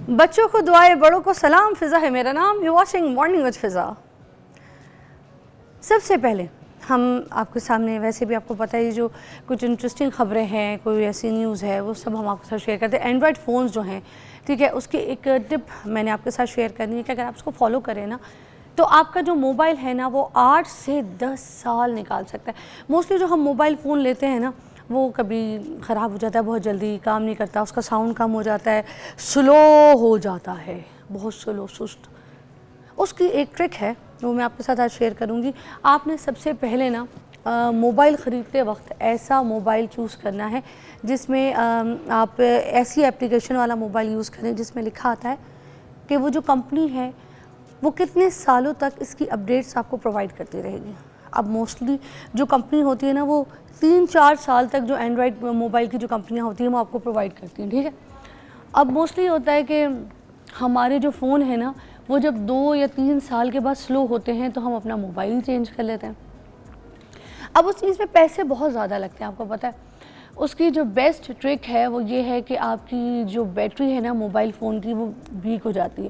بچوں کو دعائے بڑوں کو سلام، فضا ہے میرا نام، یو واچنگ مارننگ وتھ فضا۔ سب سے پہلے ہم آپ کے سامنے، ویسے بھی آپ کو پتہ ہے جو کچھ انٹرسٹنگ خبریں ہیں، کوئی ایسی نیوز ہے، وہ سب ہم آپ کے ساتھ شیئر کرتے ہیں۔ اینڈرائڈ فونز جو ہیں، ٹھیک ہے، اس کی ایک ٹپ میں نے آپ کے ساتھ شیئر کرنی ہے کہ اگر آپ اس کو فالو کریں نا تو آپ کا جو موبائل ہے نا وہ 8 سے 10 سال نکال سکتا ہے۔ موسٹلی جو ہم موبائل فون لیتے ہیں نا وہ کبھی خراب ہو جاتا ہے، بہت جلدی کام نہیں کرتا، اس کا ساؤنڈ کم ہو جاتا ہے، سلو ہو جاتا ہے، بہت سلو، سست۔ اس کی ایک ٹرک ہے وہ میں آپ کے ساتھ آج شیئر کروں گی۔ آپ نے سب سے پہلے نا موبائل خریدتے وقت ایسا موبائل چوز کرنا ہے جس میں آپ ایسی اپلیکیشن والا موبائل یوز کریں جس میں لکھا آتا ہے کہ وہ جو کمپنی ہے وہ کتنے سالوں تک اس کی اپڈیٹس آپ کو پرووائڈ کرتی رہے گی۔ اب موسٹلی جو کمپنی ہوتی ہے نا وہ 3-4 سال تک جو اینڈرائڈ موبائل کی جو کمپنیاں ہوتی ہیں وہ آپ کو پرووائڈ کرتی ہیں، ٹھیک ہے۔ اب موسٹلی ہوتا ہے کہ ہمارے جو فون ہیں نا وہ جب 2 یا 3 سال کے بعد سلو ہوتے ہیں تو ہم اپنا موبائل چینج کر لیتے ہیں۔ اب اس چیز میں پیسے بہت زیادہ لگتے ہیں، آپ کو پتہ ہے۔ اس کی جو بیسٹ ٹرک ہے وہ یہ ہے کہ آپ کی جو بیٹری ہے نا موبائل فون کی وہ ویک ہو جاتی ہے،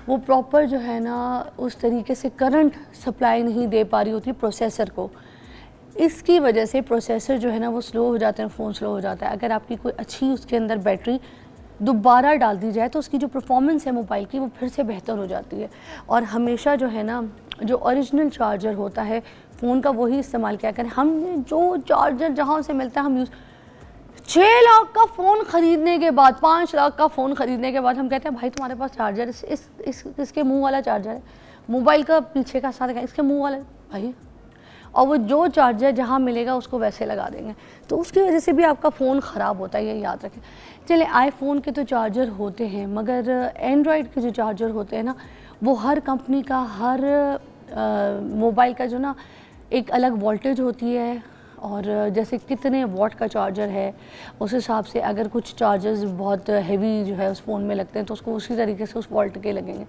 وہ پراپر جو ہے نا اس طریقے سے کرنٹ سپلائی نہیں دے پا رہی ہوتی پروسیسر کو، اس کی وجہ سے پروسیسر جو ہے نا وہ سلو ہو جاتے ہیں، فون سلو ہو جاتا ہے۔ اگر آپ کی کوئی اچھی اس کے اندر بیٹری دوبارہ ڈال دی جائے تو اس کی جو پرفارمنس ہے موبائل کی وہ پھر سے بہتر ہو جاتی ہے۔ اور ہمیشہ جو ہے نا جو اوریجنل چارجر ہوتا ہے فون کا وہی استعمال کیا کریں۔ ہم نے جو چارجر جہاں سے ملتا ہے ہم یوز 6 لاکھ کا فون خریدنے کے بعد، 5 لاکھ کا فون خریدنے کے بعد ہم کہتے ہیں بھائی تمہارے پاس چارجر اس کے منہ والا چارجر ہے، موبائل کا پیچھے کا ساتھ اس کے منہ والا بھائی، اور وہ جو چارجر جہاں ملے گا اس کو ویسے لگا دیں گے، تو اس کی وجہ سے بھی آپ کا فون خراب ہوتا ہے، یہ یاد رکھیں۔ چلے آئی فون کے تو چارجر ہوتے ہیں مگر اینڈرائڈ کے جو چارجر ہوتے ہیں نا وہ ہر کمپنی کا، ہر موبائل کا جو نا ایک الگ وولٹیج ہوتی ہے، اور جیسے کتنے واٹ کا چارجر ہے اس حساب سے اگر کچھ چارجرز بہت ہیوی جو ہے اس فون میں لگتے ہیں تو اس کو اسی طریقے سے اس وولٹ کے لگیں گے۔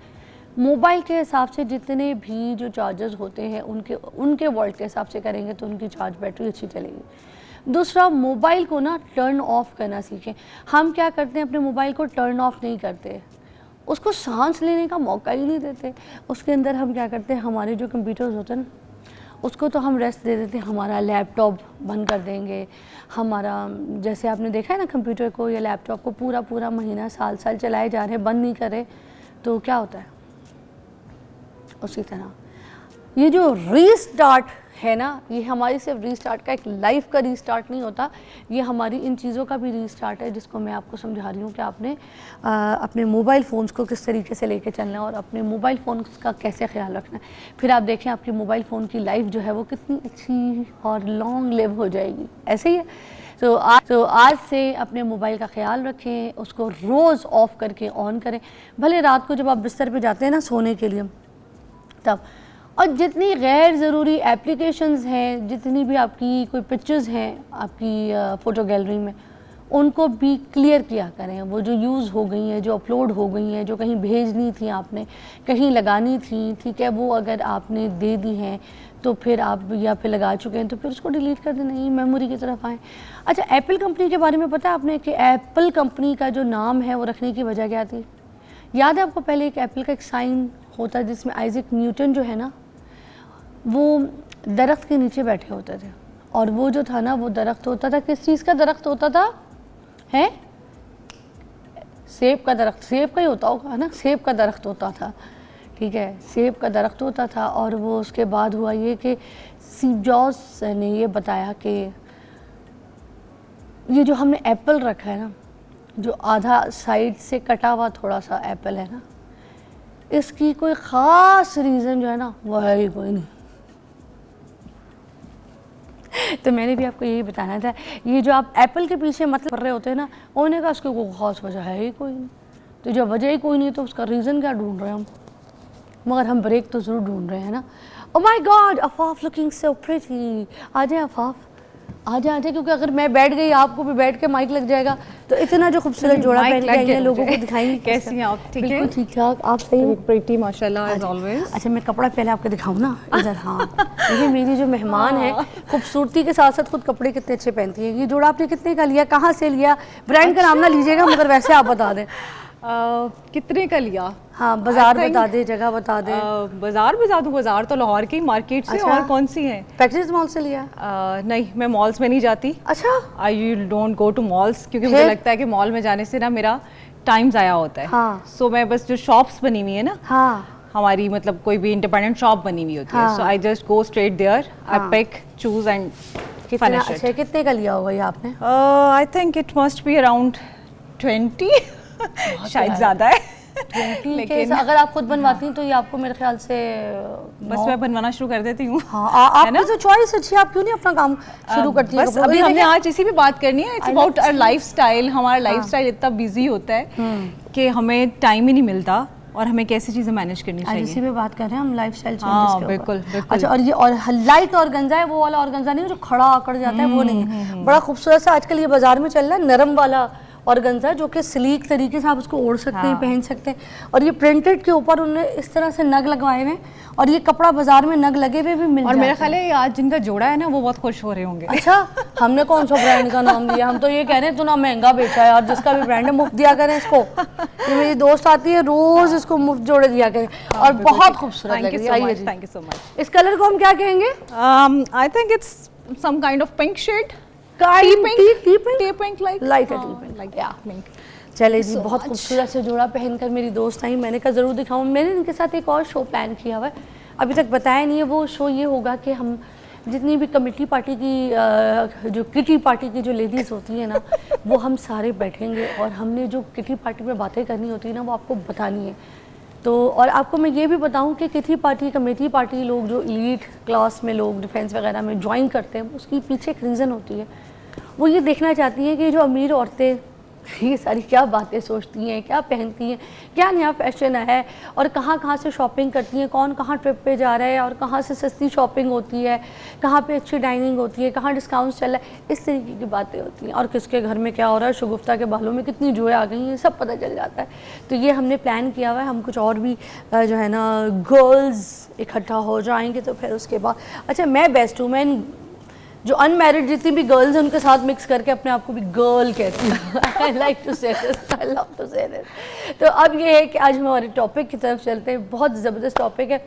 موبائل کے حساب سے جتنے بھی جو چارجرز ہوتے ہیں ان کے وولٹ کے حساب سے کریں گے تو ان کی چارج بیٹری اچھی چلے گی۔ دوسرا، موبائل کو نا ٹرن آف کرنا سیکھیں۔ ہم کیا کرتے ہیں اپنے موبائل کو ٹرن آف نہیں کرتے، اس کو سانس لینے کا موقع ہی نہیں دیتے۔ اس کے اندر ہم کیا کرتے ہیں، ہمارے جو کمپیوٹرز ہوتے ہیں نا اس کو تو ہم ریسٹ دے دیتے ہیں، ہمارا لیپ ٹاپ بند کر دیں گے، ہمارا جیسے آپ نے دیکھا ہے نا کمپیوٹر کو یا لیپ ٹاپ کو پورا مہینہ سال چلائے جا رہے ہیں، بند نہیں کرے تو کیا ہوتا ہے۔ اسی طرح یہ جو ری سٹارٹ ہے نا یہ ہماری صرف ری سٹارٹ کا، ایک لائف کا ری سٹارٹ نہیں ہوتا، یہ ہماری ان چیزوں کا بھی ری سٹارٹ ہے جس کو میں آپ کو سمجھا رہی ہوں کہ آپ نے اپنے موبائل فونز کو کس طریقے سے لے کے چلنا ہے اور اپنے موبائل فونز کا کیسے خیال رکھنا ہے۔ پھر آپ دیکھیں آپ کی موبائل فون کی لائف جو ہے وہ کتنی اچھی اور لانگ لیو ہو جائے گی، ایسے ہی ہے۔ تو آج سے اپنے موبائل کا خیال رکھیں، اس کو روز آف کر کے آن کریں، بھلے رات کو جب آپ بستر پہ جاتے ہیں نا سونے کے لیے تب۔ اور جتنی غیر ضروری اپلیکیشنز ہیں، جتنی بھی آپ کی کوئی پکچرز ہیں آپ کی فوٹو گیلری میں، ان کو بھی کلیئر کیا کریں۔ وہ جو یوز ہو گئی ہیں، جو اپلوڈ ہو گئی ہیں، جو کہیں بھیجنی تھیں آپ نے، کہیں لگانی تھیں، ٹھیک ہے، وہ اگر آپ نے دے دی ہیں تو پھر آپ یا پھر لگا چکے ہیں تو پھر اس کو ڈیلیٹ کر دینا، یہ میموری کی طرف آئیں۔ اچھا، ایپل کمپنی کے بارے میں پتہ ہے آپ نے کہ ایپل کمپنی کا جو نام ہے وہ رکھنے کی وجہ کیا تھی؟ یاد ہے آپ کو پہلے ایک ایپل کا ایک سائن ہوتا ہے جس میں آئزیک نیوٹن جو ہے نا وہ درخت کے نیچے بیٹھے ہوتے تھے، اور وہ جو تھا نا وہ درخت ہوتا تھا، کس چیز کا درخت ہوتا تھا؟ سیب کا درخت، سیب کا ہی ہوتا ہوگا نا، سیب کا درخت ہوتا تھا، ٹھیک ہے، سیب کا درخت ہوتا تھا۔ اور وہ اس کے بعد ہوا یہ کہ اسٹیو جابز نے یہ بتایا کہ یہ جو ہم نے ایپل رکھا ہے نا، جو آدھا سائڈ سے کٹا ہوا تھوڑا سا ایپل ہے نا، اس کی کوئی خاص ریزن جو ہے نا وہ ہے ہی کوئی نہیں۔ تو میں نے بھی آپ کو یہی بتانا تھا، یہ جو آپ ایپل کے پیچھے مطلب کر رہے ہوتے ہیں نا، انہوں نے کہا اس کی کوئی خاص وجہ ہے ہی کوئی نہیں، تو جب وجہ ہی کوئی نہیں تو اس کا ریزن کیا ڈھونڈ رہے ہیں ہم، مگر ہم بریک تو ضرور ڈھونڈ رہے ہیں نا۔ او مائی گاڈ، عفاف لکنگ سو پریٹی، آ جائیں عفاف، آ جائیں کیونکہ اگر میں بیٹھ گئی آپ کو بھی بیٹھ کے مائک لگ جائے گا تو اتنا جو خوبصورت جوڑا پہن کے آئی ہیں لوگوں کو دکھائیں گی کیسی ہیں آپ؟ ٹھیک ہے، بالکل ٹھیک ٹھاک، آپ صحیح ہیں؟ پریٹی ماشاءاللہ ایز آلویز۔ اچھا میں کپڑا پہلے آپ کو دکھاؤں نا ادھر، ہاں یہ میری جو مہمان ہے خوبصورتی کے ساتھ ساتھ خود کپڑے کتنے اچھے پہنتی ہیں۔ یہ جوڑا آپ نے کتنے کا لیا، کہاں سے لیا؟ برانڈ کا نام نہ لیجیے گا مگر ویسے آپ بتا دیں۔ کتنے کا لیا؟ ہاں بازار بتا دیں, جگہ بتا دیں. بازار بتا دوں؟ بازار تو لاہور کی مارکیٹ سے. اور کون سی ہیں؟ پیکجز مال سے لیا؟ نہیں, میں مالس میں نہیں جاتی. اچھا, I don't go to malls, کیونکہ مجھے لگتا ہے کہ مال میں جانے سے نا میرا ٹائم ضائع ہوتا ہے. ہاں, سو میں بس جو شاپس بنی ہوئی ہے نا, ہاں ہماری مطلب کوئی بھی انڈیپینڈنٹ شاپ بنی ہوئی ہوتی ہے, so I just go straight there, I pick, choose and finish it. اچھا, کتنے کا لیا ہوگا یہ آپ نے؟ I think it must be around 20, شاید زیادہ ہے. لیکن اگر آپ خود بنواتی ہیں تو یہ آپ کو میرے خیال سے بس میں بنوانا شروع کر دیتی ہوں. ہاں, آپ کی تو چوائس اچھی ہے, آپ کیوں نہیں اپنا کام شروع کرتی ہیں؟ بس ابھی ہم نے آج اسی پہ بات کرنی ہے. It's about our lifestyle. ہمارا لائف اسٹائل اتنا بزی ہوتا ہے کہ ہمیں ٹائم ہی نہیں ملتا, اور ہمیں کیسی چیزیں مینیج کرنی چاہیے. اسی پہ بات کر رہے ہیں ہم, لائف اسٹائل چینجز ہاں کے اوپر. بالکل بالکل. اچھا, اور یہ اور لائٹ آرگنزا ہے, وہ والا آرگنزا نہیں جو کھڑا آکڑ جاتا ہے, وہ نہیں ہے. بڑا خوبصورت سا آج کل یہ بازار میں چل رہا ہے, نرم والا آرگنزا, جو کہ سلیک طریقے سے آپ اس کو اوڑھ سکتے ہیں, پہن سکتے ہیں. اور یہ پرنٹڈ کے اوپر انہوں نے اس طرح سے نگ لگوائے ہوئے ہیں, اور یہ کپڑا بازار میں نگ لگے ہوئے بھی مل جاتا ہے. اور میرا خیال ہے آج جن کا جوڑا ہے نا وہ بہت خوش ہو رہے ہوں گے. اچھا, ہم نے کون سا برانڈ کا نام دیا؟ ہم تو یہ کہہ رہے ہیں تو نہ مہنگا بیچا ہے, اور جس کا بھی برانڈ ہے مفت دیا کریں اس کو. یہ میری دوست آتی ہے, روز اس کو مفت جوڑے دیا کریں, اور بہت خوبصورت لگ رہی ہے. Thank you so much. اس کلر کو ہم کیا کہیں گے؟ I think it's some kind of pink shade. چلے جی, بہت خوبصورت سے جوڑا پہن کر میری دوست آئی. میں نے کہا ضرور دکھاؤں. میں نے ان کے ساتھ ایک اور شو پلان کیا ہوا ہے, ابھی تک بتایا نہیں ہے. وہ شو یہ ہوگا کہ ہم جتنی بھی کمیٹی پارٹی کی, جو کٹی پارٹی کی جو لیڈیز ہوتی ہیں نا, وہ ہم سارے بیٹھیں گے, اور ہم نے جو کٹی پارٹی میں باتیں کرنی ہوتی ہیں نا, وہ آپ کو بتانی ہے. تو اور آپ کو میں یہ بھی بتاؤں کہ کٹی پارٹی, کمیٹی پارٹی لوگ جو ایلیٹ کلاس میں لوگ ڈیفینس وغیرہ میں جوائن کرتے ہیں, اس کی پیچھے ایک ریزن ہوتی ہے. وہ یہ دیکھنا چاہتی ہیں کہ جو امیر عورتیں یہ ساری کیا باتیں سوچتی ہیں, کیا پہنتی ہیں, کیا نیا فیشن ہے, اور کہاں کہاں سے شاپنگ کرتی ہیں, کون کہاں ٹرپ پہ جا رہا ہے, اور کہاں سے سستی شاپنگ ہوتی ہے, کہاں پہ اچھی ڈائننگ ہوتی ہے, کہاں ڈسکاؤنٹس چل رہا ہے. اس طریقے کی باتیں ہوتی ہیں, اور کس کے گھر میں کیا ہو رہا ہے, شگفتہ کے بالوں میں کتنی جوئیں آ گئی ہیں, سب پتہ چل جاتا ہے. تو یہ ہم نے پلان کیا ہوا ہے. ہم کچھ اور بھی جو ہے نا گرلز اکٹھا ہو جائیں گے, تو پھر اس کے بعد اچھا میں بیسٹ ہوں, میں جو ان میرڈ جتنی بھی گرلز ہیں ان کے ساتھ مکس کر کے اپنے آپ کو بھی گرل کہتی ہوں. I like to say this, I love to say this. تو اب یہ ہے کہ آج ہمارے ٹاپک کی طرف چلتے ہیں. بہت زبردست ٹاپک ہے,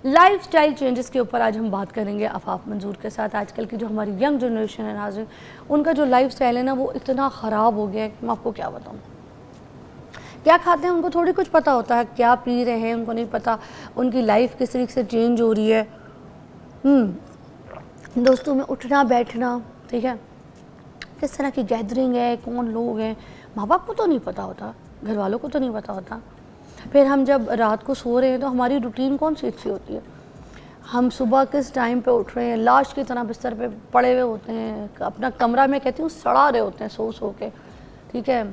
لائف سٹائل چینجز کے اوپر آج ہم بات کریں گے عفاف منظور کے ساتھ. آج کل کی جو ہماری ینگ جنریشن ہے ناظرین, ان کا جو لائف سٹائل ہے نا, وہ اتنا خراب ہو گیا ہے کہ میں آپ کو کیا بتاؤں. کیا کھاتے ہیں ان کو تھوڑی کچھ پتہ ہوتا ہے, کیا پی رہے ہیں ان کو نہیں پتہ, ان کی لائف کس طریقے سے چینج ہو رہی ہے. دوستوں میں اٹھنا بیٹھنا, ٹھیک ہے, کس طرح کی گیدرنگ ہے, کون لوگ ہیں, ماں باپ کو تو نہیں پتہ ہوتا, گھر والوں کو تو نہیں پتہ ہوتا. پھر ہم جب رات کو سو رہے ہیں تو ہماری روٹین کون سی اچھی ہوتی ہے, ہم صبح کس ٹائم پہ اٹھ رہے ہیں, لاش کی طرح بستر پہ پڑے ہوئے ہوتے ہیں, اپنا کمرہ میں کہتی ہوں سڑا رہے ہوتے ہیں سو سو کے, ٹھیک ہے.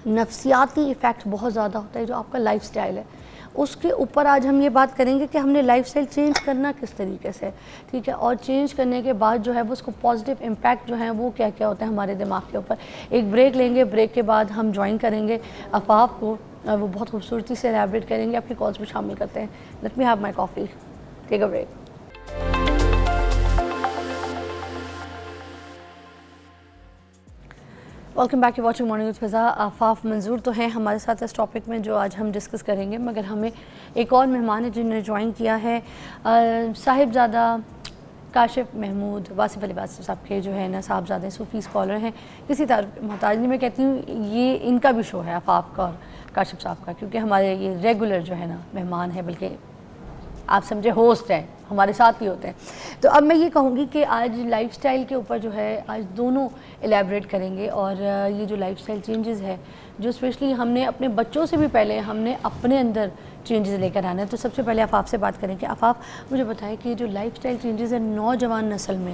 نفسیاتی ایفیکٹ بہت زیادہ ہوتا ہے جو آپ کا لائف سٹائل ہے. اس کے اوپر آج ہم یہ بات کریں گے کہ ہم نے لائف سٹائل چینج کرنا کس طریقے سے, ٹھیک ہے, اور چینج کرنے کے بعد جو ہے وہ اس کو پازیٹیو امپیکٹ جو ہیں وہ کیا کیا ہوتا ہے ہمارے دماغ کے اوپر. ایک بریک لیں گے, بریک کے بعد ہم جوائن کریں گے عفاف کو, وہ بہت خوبصورتی سے ایلیبریٹ کریں گے. آپ کی کالس میں شامل کرتے ہیں. Let me have my coffee, take a break. Welcome back to watching morning with Fiza. Afaf منظور تو ہیں ہمارے ساتھ اس ٹاپک میں جو آج ہم ڈسکس کریں گے, مگر ہمیں ایک اور مہمان ہے جنہوں نے جوائن کیا ہے, صاحبزادہ کاشف محمود واصف علی واصف صاحب کے جو ہے نا صاحبزادہ صوفی اسکالر ہیں. کسی طرح محتاج نہیں, میں کہتی ہوں یہ ان کا بھی شو ہے عفاف کا اور کاشف صاحب کا, کیونکہ ہمارے یہ ریگولر جو ہے نا مہمان ہے, بلکہ آپ سمجھے ہوسٹ ہیں, ہمارے ساتھ ہی ہوتے ہیں. تو اب میں یہ کہوں گی کہ آج لائف سٹائل کے اوپر جو ہے آج دونوں ایلیبریٹ کریں گے, اور یہ جو لائف سٹائل چینجز ہے جو اسپیشلی ہم نے اپنے بچوں سے بھی پہلے ہم نے اپنے اندر چینجز لے کر آنا ہے. تو سب سے پہلے عفاف سے بات کریں کہ عفاف مجھے بتائیں کہ جو لائف سٹائل چینجز ہیں نوجوان نسل میں,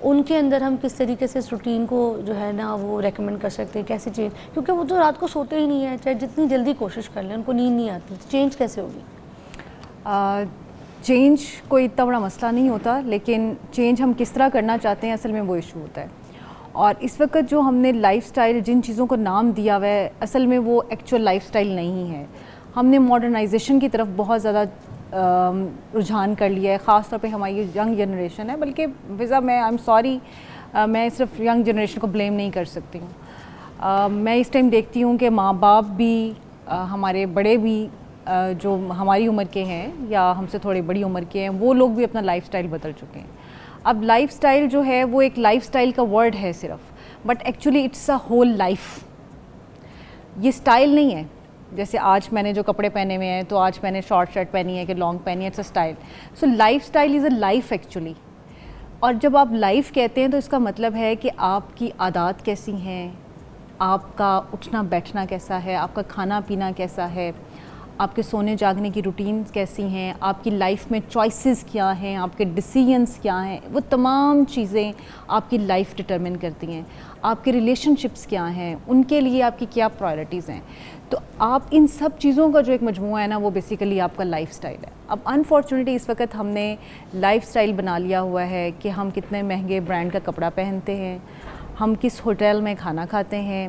ان کے اندر ہم کس طریقے سے اس روٹین کو جو ہے نا وہ ریکمینڈ کر سکتے ہیں, کیسے چینج, کیونکہ وہ تو رات کو سوتے ہی نہیں ہیں, چاہے جتنی جلدی کوشش کر لیں ان کو نیند نہیں آتی. چینج کیسے ہوگی؟ چینج کوئی اتنا بڑا مسئلہ نہیں ہوتا, لیکن چینج ہم کس طرح کرنا چاہتے ہیں اصل میں وہ ایشو ہوتا ہے. اور اس وقت جو ہم نے لائف سٹائل جن چیزوں کو نام دیا ہوا ہے اصل میں وہ ایکچوئل لائف سٹائل نہیں ہے. ہم نے ماڈرنائزیشن کی طرف بہت زیادہ رجحان کر لیا ہے, خاص طور پہ ہماری ینگ جنریشن ہے. بلکہ ویزا میں آئی ایم سوری, میں صرف ینگ جنریشن کو بلیم نہیں کر سکتی ہوں. میں اس ٹائم دیکھتی ہوں کہ ماں باپ بھی ہمارے بڑے بھی جو ہماری عمر کے ہیں یا ہم سے تھوڑے بڑی عمر کے ہیں وہ لوگ بھی اپنا لائف سٹائل بدل چکے ہیں. اب لائف سٹائل جو ہے وہ ایک لائف سٹائل کا ورڈ ہے صرف, but actually it's a whole life. یہ سٹائل نہیں ہے جیسے آج میں نے جو کپڑے پہنے ہوئے ہیں تو آج میں نے شارٹ شرٹ پہنی ہے کہ لانگ پہنی ہے, it's a style. So lifestyle is a life actually. اور جب آپ لائف کہتے ہیں تو اس کا مطلب ہے کہ آپ کی عادات کیسی ہیں, آپ کا اٹھنا بیٹھنا کیسا ہے, آپ کا کھانا پینا کیسا ہے, آپ کے سونے جاگنے کی روٹینز کیسی ہیں, آپ کی لائف میں چوائسیز کیا ہیں, آپ کے ڈیسیژنس کیا ہیں. وہ تمام چیزیں آپ کی لائف ڈٹرمن کرتی ہیں. آپ کے ریلیشن شپس کیا ہیں, ان کے لیے آپ کی کیا پرائرٹیز ہیں. تو آپ ان سب چیزوں کا جو ایک مجموعہ ہے نا وہ بیسیکلی آپ کا لائف سٹائل ہے. اب انفارچونیٹلی اس وقت ہم نے لائف سٹائل بنا لیا ہوا ہے کہ ہم کتنے مہنگے برانڈ کا کپڑا پہنتے ہیں, ہم کس ہوٹل میں کھانا کھاتے ہیں.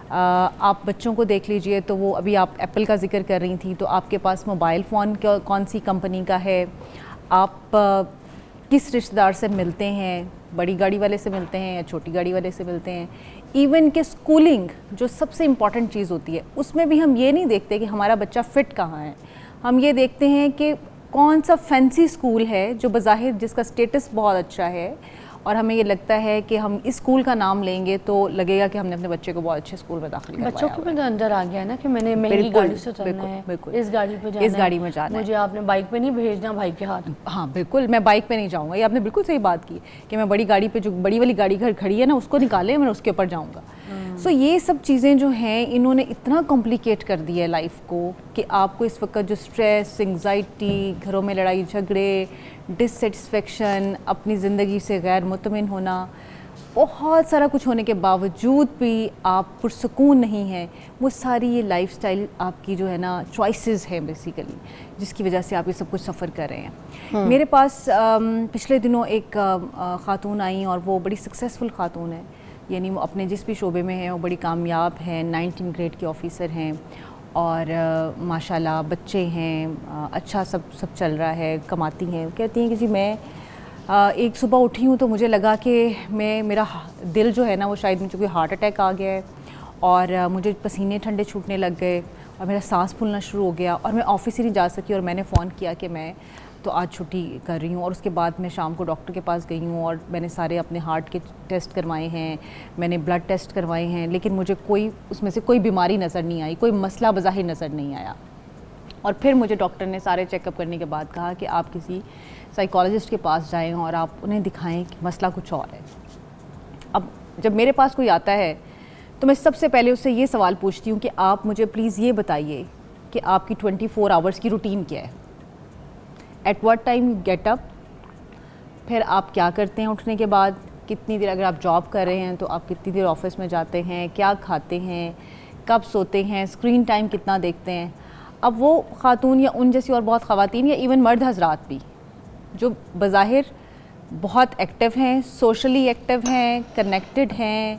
آپ بچوں کو دیکھ لیجئے تو وہ ابھی آپ ایپل کا ذکر کر رہی تھیں, تو آپ کے پاس موبائل فون کون سی کمپنی کا ہے, آپ کس رشتہ دار سے ملتے ہیں, بڑی گاڑی والے سے ملتے ہیں یا چھوٹی گاڑی والے سے ملتے ہیں. ایون کہ اسکولنگ جو سب سے امپورٹنٹ چیز ہوتی ہے اس میں بھی ہم یہ نہیں دیکھتے کہ ہمارا بچہ فٹ کہاں ہے, ہم یہ دیکھتے ہیں کہ کون سا فینسی اسکول ہے جو بظاہر جس کا اسٹیٹس بہت اچھا ہے, اور ہمیں یہ لگتا ہے کہ ہم اس اسکول کا نام لیں گے تو لگے گا کہ ہم نے اپنے بچے کو بہت اچھے اسکول میں داخل کروایا. بچوں کو بھی تو اندر آ گیا نا کہ میں نے مہنگی گاڑی سے چلنا ہے, اس گاڑی پہ جانا ہے, اس گاڑی میں جانا ہے, مجھے آپ نے بائک پہ نہیں بھیجنا بھائی کے ہاتھ. ہاں بالکل, میں بائک پہ نہیں جاؤں گا. یہ آپ نے بالکل صحیح بات کی کہ میں بڑی گاڑی پہ, جو بڑی والی گاڑی گھر کھڑی ہے نا اس کو نکالے, میں اس کے اوپر جاؤں گا. سو یہ سب چیزیں جو ہیں انہوں نے اتنا کمپلیکیٹ کر دیا ہے لائف کو کہ آپ کو اس وقت جو اسٹریس, انگزائٹی, گھروں میں لڑائی جھگڑے, ڈسسیٹسفیکشن, اپنی زندگی سے غیر مطمئن ہونا, بہت سارا کچھ ہونے کے باوجود بھی آپ پرسکون نہیں ہیں, وہ ساری یہ لائف سٹائل آپ کی جو ہے نا چوائسیز ہیں بیسیکلی, جس کی وجہ سے آپ یہ سب کچھ سفر کر رہے ہیں. میرے پاس پچھلے دنوں ایک خاتون آئیں اور وہ بڑی سکسیزفل خاتون ہے, یعنی وہ اپنے جس بھی شعبے میں ہیں وہ بڑی کامیاب ہیں, 19 گریڈ کے آفیسر ہیں, اور ماشاءاللہ بچے ہیں, اچھا سب چل رہا ہے, کماتی ہیں. کہتی ہیں کہ جی میں ایک صبح اٹھی ہوں تو مجھے لگا کہ میرا دل جو ہے نا وہ شاید مجھے کوئی ہارٹ اٹیک آ گیا ہے, اور مجھے پسینے ٹھنڈے چھوٹنے لگ گئے, اور میرا سانس پھولنا شروع ہو گیا, اور میں آفس ہی نہیں جا سکی, اور میں نے فون کیا کہ میں تو آج چھٹی کر رہی ہوں. اور اس کے بعد میں شام کو ڈاکٹر کے پاس گئی ہوں, اور میں نے سارے اپنے ہارٹ کے ٹیسٹ کروائے ہیں, میں نے بلڈ ٹیسٹ کروائے ہیں, لیکن مجھے اس میں سے کوئی بیماری نظر نہیں آئی, کوئی مسئلہ بظاہر نظر نہیں آیا. اور پھر مجھے ڈاکٹر نے سارے چیک اپ کرنے کے بعد کہا کہ آپ کسی سائیکالوجسٹ کے پاس جائیں اور آپ انہیں دکھائیں کہ مسئلہ کچھ اور ہے. اب جب میرے پاس کوئی آتا ہے تو میں سب سے پہلے اس سے یہ سوال پوچھتی ہوں کہ آپ مجھے پلیز یہ بتائیے کہ آپ کی 24 آورس کی روٹین کیا ہے, at what time you get up, پھر آپ کیا کرتے ہیں اٹھنے کے بعد, کتنی دیر, اگر آپ جاب کر رہے ہیں تو آپ کتنی دیر آفس میں جاتے ہیں, کیا کھاتے ہیں, کب سوتے ہیں, اسکرین ٹائم کتنا دیکھتے ہیں. اب وہ خاتون یا ان جیسی اور بہت خواتین یا ایون مرد حضرات بھی جو بظاہر بہت ایکٹیو ہیں, سوشلی ایکٹیو ہیں, کنیکٹڈ ہیں,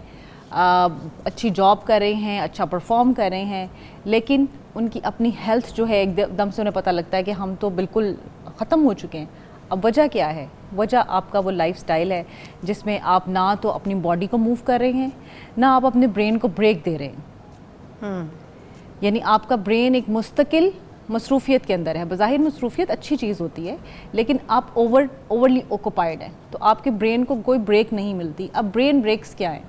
اچھی جاب کر رہے ہیں, اچھا پرفارم کر رہے ہیں, لیکن ان کی اپنی ہیلتھ جو ہے ایک دم سے انہیں پتہ لگتا ہے کہ ہم تو بالکل ختم ہو چکے ہیں. اب وجہ کیا ہے؟ وجہ آپ کا وہ لائف سٹائل ہے جس میں آپ نہ تو اپنی باڈی کو موو کر رہے ہیں, نہ آپ اپنے برین کو بریک دے رہے ہیں. یعنی آپ کا برین ایک مستقل مصروفیت کے اندر ہے. بظاہر مصروفیت اچھی چیز ہوتی ہے, لیکن آپ اوورلی اوکوپائڈ ہیں, تو آپ کے برین کو کوئی بریک نہیں ملتی. اب برین بریکس کیا ہیں؟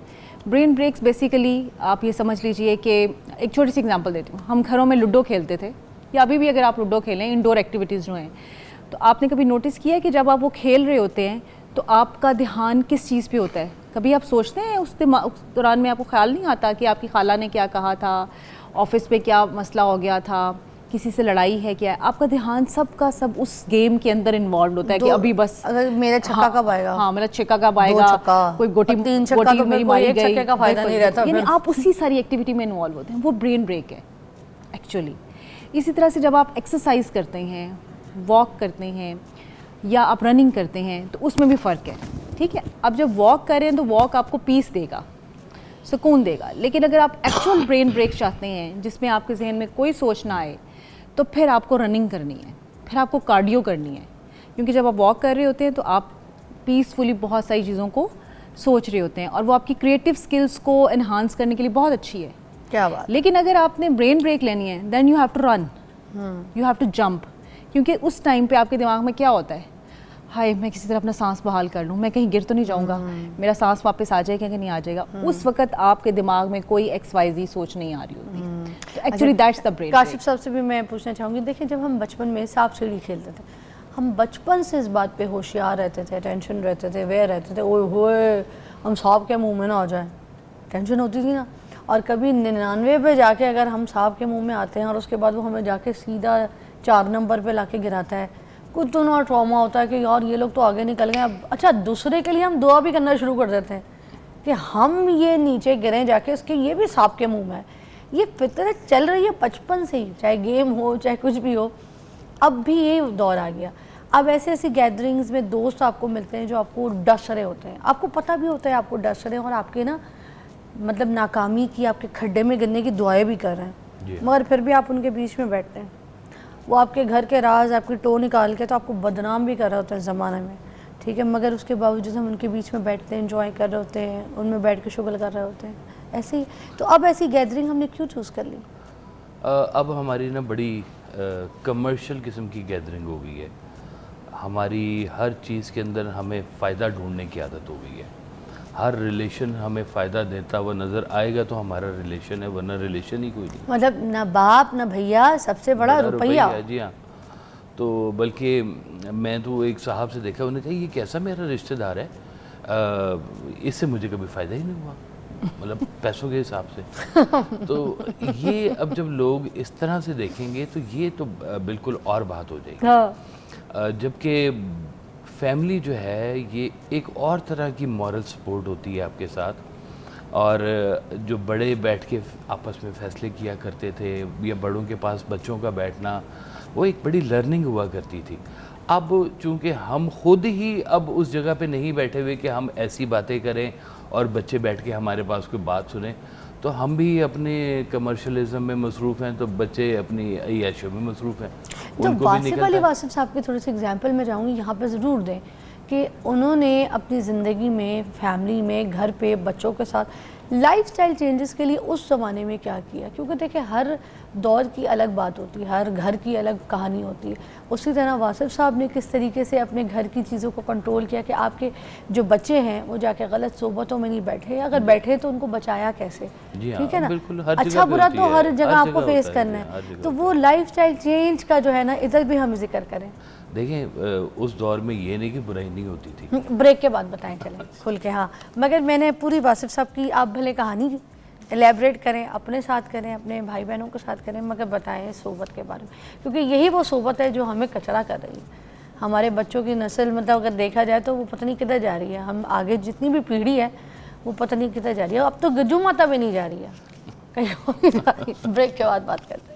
برین بریکس بیسیکلی آپ یہ سمجھ لیجئے کہ ایک چھوٹی سی ایگزامپل دیتی ہوں. ہم گھروں میں لوڈو کھیلتے تھے, یا ابھی بھی اگر آپ لوڈو کھیلیں, انڈور ایکٹیویٹیز جو ہیں, تو آپ نے کبھی نوٹس کیا ہے کہ جب آپ وہ کھیل رہے ہوتے ہیں تو آپ کا دھیان کس چیز پہ ہوتا ہے؟ کبھی آپ سوچتے ہیں اس دوران میں آپ کو خیال نہیں آتا کہ آپ کی خالہ نے کیا کہا تھا, آفس پہ کیا مسئلہ ہو گیا تھا, کسی سے لڑائی ہے کیا ہے؟ آپ کا دھیان سب کا سب اس گیم کے اندر انوالوڈ ہوتا ہے کہ ابھی بس اگر میرا چھکا کب آئے گا, ہاں میرا چھکا کب آئے گا, کوئی گوٹی میری ماری گئی, یعنی آپ اسی ساری ایکٹیویٹی میں انوالو ہوتے ہیں. وہ برین بریک ہے ایکچولی. اسی طرح سے جب آپ ایکسرسائز کرتے ہیں, واک کرتے ہیں, یا آپ رننگ کرتے ہیں, تو اس میں بھی فرق ہے. ٹھیک ہے, اب جب واک کریں تو واک آپ کو پیس دے گا, سکون دے گا, لیکن اگر آپ ایکچوئل برین بریک چاہتے ہیں جس میں آپ کے ذہن میں کوئی سوچ نہ آئے, تو پھر آپ کو رننگ کرنی ہے, پھر آپ کو کارڈیو کرنی ہے. کیونکہ جب آپ واک کر رہے ہوتے ہیں تو آپ پیسفلی بہت ساری چیزوں کو سوچ رہے ہوتے ہیں, اور وہ آپ کی کریٹیو سکلز کو انہانس کرنے کے لیے بہت اچھی ہے. کیا بات. لیکن اگر آپ نے برین بریک لینی ہے then you have to run, you have to jump, کیونکہ اس ٹائم پہ آپ کے دماغ میں کیا ہوتا ہے, ہائے میں کسی طرح اپنا سانس بحال کر لوں, میں کہیں گر تو نہیں جاؤں گا, میرا سانس واپس آ جائے گا کہ نہیں آ جائے گا. اس وقت آپ کے دماغ میں کوئی ایکس وائی زی سوچ نہیں آ رہی ہوتی. Actually that's the brain. Kashif صاحب سے بھی میں پوچھنا چاہوں گی, دیکھیں جب ہم بچپن میں سانپ سیڑھی کھیلتے تھے, ہم بچپن سے اس بات پہ ہوشیار رہتے تھے, ٹینشن رہتے تھے, اویئر رہتے تھے, اوئے ہوئے ہم سانپ کے منہ میں نہ آ جائیں, ٹینشن ہوتی تھی نا. اور کبھی 99 پہ جا کے اگر ہم سانپ کے منہ میں آتے ہیں اور اس کے بعد وہ ہمیں جا کے سیدھا 4 نمبر پہ لا کے گراتا ہے, کچھ تو نہ ٹراما ہوتا ہے کہ یار یہ لوگ تو آگے نکل گئے. اب اچھا دوسرے کے لیے ہم دعا بھی کرنا شروع کر دیتے ہیں کہ ہم یہ نیچے گریں جا کے, اس کے یہ بھی سانپ کے منہ میں ہے. یہ فطرت چل رہی ہے بچپن سے ہی, چاہے گیم ہو چاہے کچھ بھی ہو. اب بھی یہ دور آ گیا. اب ایسی گیدرنگز میں دوست آپ کو ملتے ہیں جو آپ کو ڈس رہے ہوتے ہیں, آپ کو پتہ بھی ہوتا ہے آپ کو ڈس رہے ہیں, اور آپ کے نا مطلب ناکامی کی, آپ کے کھڈے میں گرنے کی دعائیں بھی کر رہے ہیں, مگر پھر بھی آپ ان کے بیچ میں بیٹھتے ہیں. وہ آپ کے گھر کے راز آپ کی ٹو نکال کے تو آپ کو بدنام بھی کر رہے ہوتے ہیں زمانے میں, ٹھیک ہے, مگر اس کے باوجود ہم ان کے بیچ میں بیٹھتے ہیں, انجوائے کر رہے ہوتے ہیں, ان میں بیٹھ کے شغل کر رہے ہوتے ہیں. ایسے ہی تو اب ایسی گیدرنگ ہم نے کیوں چوز کر لی؟ اب ہماری نا بڑی کمرشل قسم کی گیدرنگ ہو گئی ہے. ہماری ہر چیز کے اندر ہمیں فائدہ ڈھونڈنے کی عادت ہو گئی ہے. ہر ریلیشن ہمیں فائدہ دیتا ہوا نظر آئے گا تو ہمارا ریلیشن ہے, ورنہ ریلیشن ہی کوئی نہیں. مطلب نہ باپ نہ بھیا, سب سے بڑا روپیہ. جی ہاں. تو بلکہ میں تو ایک صاحب سے دیکھا, انہیں کہا یہ کیسا میرا رشتہ دار ہے, اس سے مجھے کبھی فائدہ ہی نہیں ہوا, مطلب پیسوں کے حساب سے. تو یہ اب جب لوگ اس طرح سے دیکھیں گے تو یہ تو بالکل اور بات ہو جائے گی. جبکہ فیملی جو ہے یہ ایک اور طرح کی مورل سپورٹ ہوتی ہے آپ کے ساتھ, اور جو بڑے بیٹھ کے آپس میں فیصلے کیا کرتے تھے یا بڑوں کے پاس بچوں کا بیٹھنا, وہ ایک بڑی لرننگ ہوا کرتی تھی. اب چونکہ ہم خود ہی اب اس جگہ پہ نہیں بیٹھے ہوئے کہ ہم ایسی باتیں کریں اور بچے بیٹھ کے ہمارے پاس کوئی بات سنیں, تو ہم بھی اپنے کمرشلزم میں مصروف ہیں, تو بچے اپنی عیاشیوں میں مصروف ہیں. تو واسف علی واسف صاحب کی تھوڑی سی اگزامپل میں جاؤں گی یہاں پہ ضرور دیں کہ انہوں نے اپنی زندگی میں, فیملی میں, گھر پہ بچوں کے ساتھ لائف سٹائل چینجز کے لیے اس زمانے میں کیا کیا. کیونکہ دیکھیں ہر دور کی الگ بات ہوتی ہے, ہر گھر کی الگ کہانی ہوتی ہے. اسی طرح واسف صاحب نے کس طریقے سے اپنے گھر کی چیزوں کو کنٹرول کیا کہ آپ کے جو بچے ہیں وہ جا کے غلط صحبتوں میں نہیں بیٹھے, اگر بیٹھے تو ان کو بچایا کیسے, ٹھیک ہے نا. اچھا برا تو ہر جگہ آپ کو فیس کرنا ہے, تو وہ لائف سٹائل چینج کا جو ہے نا ادھر بھی ہم ذکر کریں. دیکھیں اس دور میں یہ نہیں کہ برائی نہیں ہوتی تھی. بریک کے بعد بتائیں چلیں کھل کے. ہاں مگر میں نے پوری واسف صاحب کی, آپ بھلے کہانی ایلیبریٹ کریں, اپنے ساتھ کریں, اپنے بھائی بہنوں کے ساتھ کریں, مگر بتائیں صحبت کے بارے میں, کیونکہ یہی وہ صحبت ہے جو ہمیں کچرا کر رہی ہے. ہمارے بچوں کی نسل مطلب اگر دیکھا جائے تو وہ پتہ نہیں کدھر جا رہی ہے. ہم آگے جتنی بھی پیڑھی ہے وہ پتہ نہیں کدھر جا رہی ہے. اب تو گجو ماتا بھی نہیں جا رہی ہے, کہیں اور نہیں جا رہی. بریک کے بعد بات کرتے ہیں.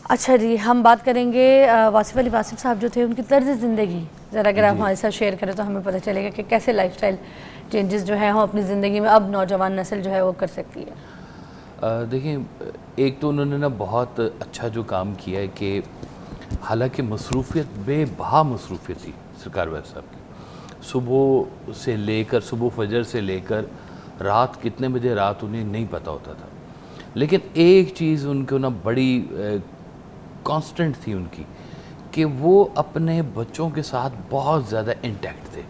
اچھا جی, ہم بات کریں گے واسف علی واسف صاحب جو تھے ان کی طرز زندگی, ذرا اگر آپ ہمارے ساتھ شیئر کریں تو ہمیں پتہ چلے گا کہ کیسے لائف سٹائل چینجز جو ہیں ہم اپنی زندگی میں اب نوجوان نسل جو ہے وہ کر سکتی ہے. دیکھیں ایک تو انہوں نے نا بہت اچھا جو کام کیا ہے کہ حالانکہ مصروفیت بے بہا مصروفیت تھی سرکار واسف صاحب کی, صبح سے لے کر, صبح فجر سے لے کر رات کتنے بجے رات انہیں نہیں پتہ ہوتا تھا, لیکن ایک چیز ان کو نا بڑی کانسٹنٹ تھی ان کی کہ وہ اپنے بچوں کے ساتھ بہت زیادہ انٹیکٹ تھے.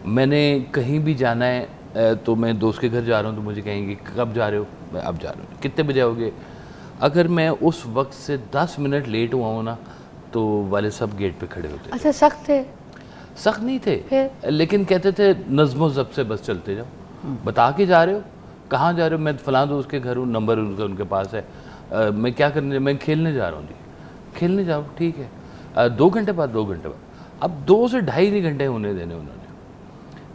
میں نے کہیں بھی جانا ہے تو میں دوست کے گھر جا رہا ہوں تو مجھے کہیں گے کب جا رہے ہو, میں اب جا رہا ہوں, کتنے بجے آؤ گے. اگر میں اس وقت سے 10 منٹ لیٹ ہوا ہوں نا تو والد صاحب گیٹ پہ کھڑے ہوتے. اچھا سخت تھے؟ سخت نہیں تھے, لیکن کہتے تھے نظم و ضبط سے بس چلتے جاؤ, بتا کے جا رہے ہو, کہاں جا رہے ہو, میں فلاں دوست کے گھر ہوں, نمبر ان کے پاس ہے, میں کیا کرنے, میں کھیلنے جا رہا ہوں. جی کھیلنے جاؤ, ٹھیک ہے, 2 گھنٹے بعد 2 گھنٹے بعد. اب 2 سے 2.5 گھنٹے ہونے دینے انہوں نے,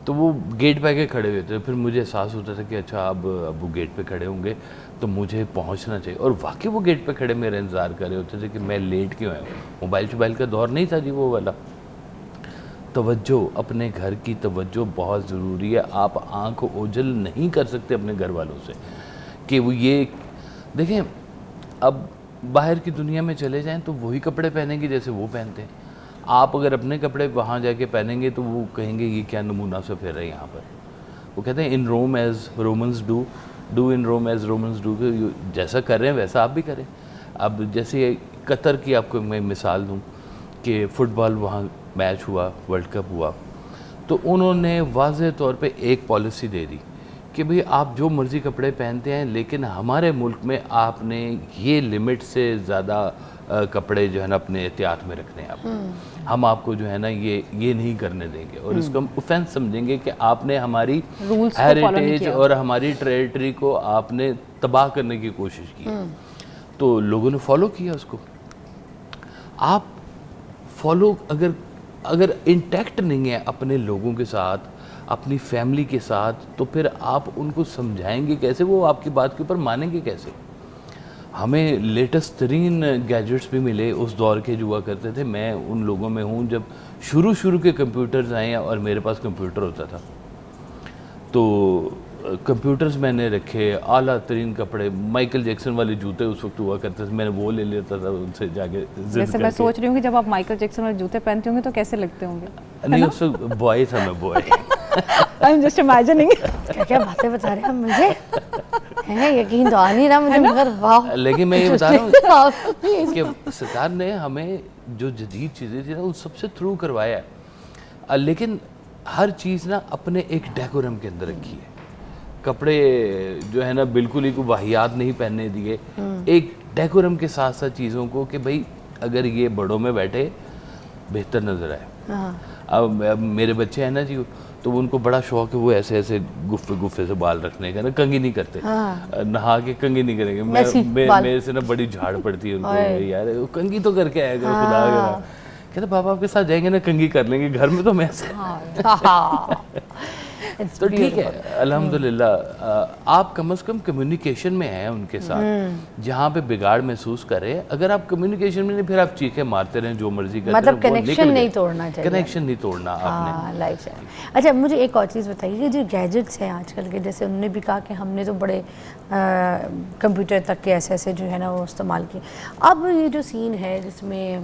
تو وہ گیٹ پہ کے کھڑے ہوئے تھے. پھر مجھے احساس ہوتا تھا کہ اچھا اب وہ گیٹ پہ کھڑے ہوں گے تو مجھے پہنچنا چاہیے, اور واقعی وہ گیٹ پہ کھڑے میرا انتظار کر رہے ہوتے تھے کہ میں لیٹ کیوں آیا ہوں. موبائل کا دور نہیں تھا جی وہ والا. توجہ, اپنے گھر کی توجہ بہت ضروری ہے. آپ آنکھ اوجھل نہیں کر سکتے اپنے گھر والوں سے کہ وہ یہ دیکھیں, اب باہر کی دنیا میں چلے جائیں تو وہی کپڑے پہنیں گے جیسے وہ پہنتے ہیں. آپ اگر اپنے کپڑے وہاں جا کے پہنیں گے تو وہ کہیں گے یہ کیا نمونہ سے پھر رہے ہیں یہاں پر. وہ کہتے ہیں in Rome as Romans do in Rome as Romans do, جیسا کر رہے ہیں ویسا آپ بھی کریں. اب جیسے قطر کی آپ کو میں مثال دوں کہ فٹ بال وہاں میچ ہوا, ورلڈ کپ ہوا, تو انہوں نے واضح طور پہ ایک پالیسی دے دی کہ بھئی آپ جو مرضی کپڑے پہنتے ہیں لیکن ہمارے ملک میں آپ نے یہ لمٹ سے زیادہ کپڑے جو ہے نا اپنے احتیاط میں رکھنے ہیں آپ, ہم آپ کو جو ہے نا یہ نہیں کرنے دیں گے, اور اس کو ہم اوفینس سمجھیں گے کہ آپ نے ہماری ہیریٹیج اور ہماری ٹریٹری کو آپ نے تباہ کرنے کی کوشش کی. تو لوگوں نے فالو کیا اس کو. آپ فالو اگر انٹیکٹ نہیں ہے اپنے لوگوں کے ساتھ, اپنی فیملی کے ساتھ, تو پھر آپ ان کو سمجھائیں گے کیسے, وہ آپ کی بات کے اوپر مانیں گے کیسے. ہمیں لیٹسٹ ترین گیجٹس بھی ملے اس دور کے جو ہوا کرتے تھے. میں ان لوگوں میں ہوں جب شروع کے کمپیوٹرز آئے اور میرے پاس کمپیوٹر ہوتا تھا, تو کمپیوٹرز میں نے رکھے, اعلیٰ ترین کپڑے, مائیکل جیکسن والے جوتے اس وقت ہوا کرتے تھے, میں نے وہ لے لیتا تھا ان سے جا کے. ویسے میں سوچ رہی ہوں کہ جب آپ مائیکل جیکسن والے جوتے پہنتے ہوں گے تو کیسے لگتے ہوں گے. نہیں اس وقت بوائے تھا, میں بوائے. I'm just imagining. کیا باتیں بتا رہے ہیں مجھے, یقین تو آ نہیں رہا مجھے, مگر واہ. لیکن میں یہ بتا رہا ہوں کہ سرکار نے ہمیں جو جدید چیزیں تھیں نا ان سب سے تھرو کروایا ہے, لیکن ہر چیز نا اپنے ایک ڈیکورم کے اندر رکھی ہے. کپڑے جو ہے نا بالکل ہی کوئی واہیات نہیں پہننے دیے, ایک ڈیکورم کے ساتھ ساتھ چیزوں کو کہ بھئی اگر یہ بڑوں میں بیٹھے بہتر نظر آئے. اب میرے بچے ہیں نا جی, تو ان کو بڑا شوق ہے وہ ایسے گفے سے بال رکھنے کا نا, کنگھی نہیں کرتے, نہا کے کنگھی نہیں کریں گے. میرے سے نا بڑی جھاڑ پڑتی ہے ان کو, یار کنگھی تو کر کے آئے گا خدا کا. کہتے پاپا آپ کے ساتھ جائیں گے نا کنگھی کر لیں گے, گھر میں تو میں سے. تو ٹھیک ہے الحمدللہ, آپ کم از کم کمیونیکیشن میں ہیں ان کے ساتھ, جہاں پہ بگاڑ محسوس کرے. اگر آپ کمیونیکیشن میں نہیں, پھر آپ چیخیں مارتے رہیں جو مرضی کرتے رہیں, مطلب کنیکشن نہیں توڑنا چاہیے, کنیکشن نہیں توڑنا آپ نے لائف سے. اچھا مجھے ایک اور چیز بتائیے کہ جو گیجٹس ہیں آج کل کے, جیسے انہوں نے بھی کہا کہ ہم نے تو بڑے کمپیوٹر تک کے ایسے جو ہے نا وہ استعمال کیے. اب یہ جو سین ہے جس میں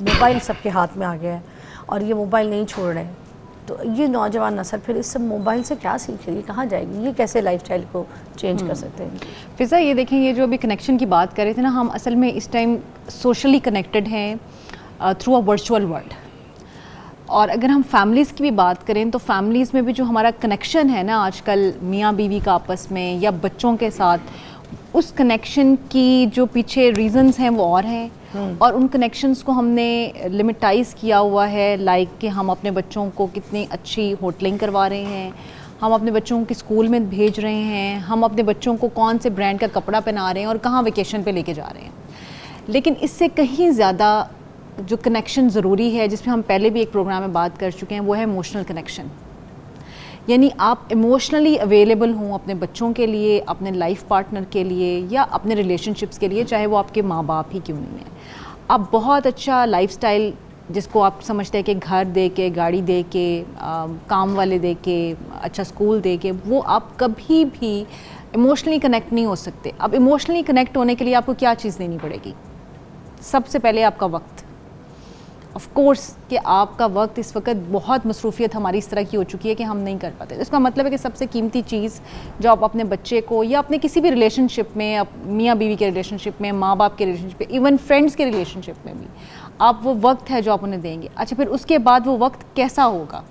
موبائل سب کے ہاتھ میں آ گیا ہے اور یہ موبائل نہیں چھوڑ رہے, تو یہ نوجوان نسل پھر اس سب موبائل سے کیا سیکھ رہی ہے, کہاں جائے گی, یہ کیسے لائف اسٹائل کو چینج کر سکتے ہیں؟ فضا یہ دیکھیں, یہ جو ابھی کنیکشن کی بات کر رہے تھے نا, ہم اصل میں اس ٹائم سوشلی کنیکٹڈ ہیں تھرو اے ورچوئل ورلڈ. اور اگر ہم فیملیز کی بھی بات کریں تو فیملیز میں بھی جو ہمارا کنیکشن ہے نا آج کل میاں بیوی کا آپس میں یا بچوں کے ساتھ, اس کنیکشن کی جو پیچھے ریزنز ہیں وہ اور ہیں, اور ان کنیکشنز کو ہم نے لمٹائز کیا ہوا ہے, لائک کہ ہم اپنے بچوں کو کتنی اچھی ہوٹلنگ کروا رہے ہیں, ہم اپنے بچوں کو اسکول میں بھیج رہے ہیں, ہم اپنے بچوں کو کون سے برانڈ کا کپڑا پہنا رہے ہیں اور کہاں ویکیشن پہ لے کے جا رہے ہیں. لیکن اس سے کہیں زیادہ جو کنیکشن ضروری ہے, جس میں ہم پہلے بھی ایک پروگرام میں بات کر چکے ہیں, وہ ہے ایموشنل کنیکشن. یعنی آپ ایموشنلی اویلیبل ہوں اپنے بچوں کے لیے, اپنے لائف پارٹنر کے لیے, یا اپنے ریلیشن شپس کے لیے, چاہے وہ آپ کے ماں باپ ہی کیوں نہیں ہیں. آپ بہت اچھا لائف سٹائل جس کو آپ سمجھتے ہیں کہ گھر دے کے, گاڑی دے کے, کام والے دے کے, اچھا سکول دے کے, وہ آپ کبھی بھی ایموشنلی کنیکٹ نہیں ہو سکتے. اب ایموشنلی کنیکٹ ہونے کے لیے آپ کو کیا چیز دینی پڑے گی؟ سب سے پہلے آپ کا وقت. آف کورس کہ آپ کا وقت اس وقت بہت مصروفیت ہماری اس طرح کی ہو چکی ہے کہ ہم نہیں کر پاتے. اس کا مطلب ہے کہ سب سے قیمتی چیز جو آپ اپنے بچے کو یا اپنے کسی بھی ریلیشن شپ میں, میاں بیوی کے ریلیشن شپ میں, ماں باپ کے ریلیشن شپ میں, ایون فرینڈس کے ریلیشن شپ میں بھی, آپ وہ وقت ہے جو آپ انہیں دیں گے. اچھا پھر اس کے بعد وہ وقت کیسا ہوگا؟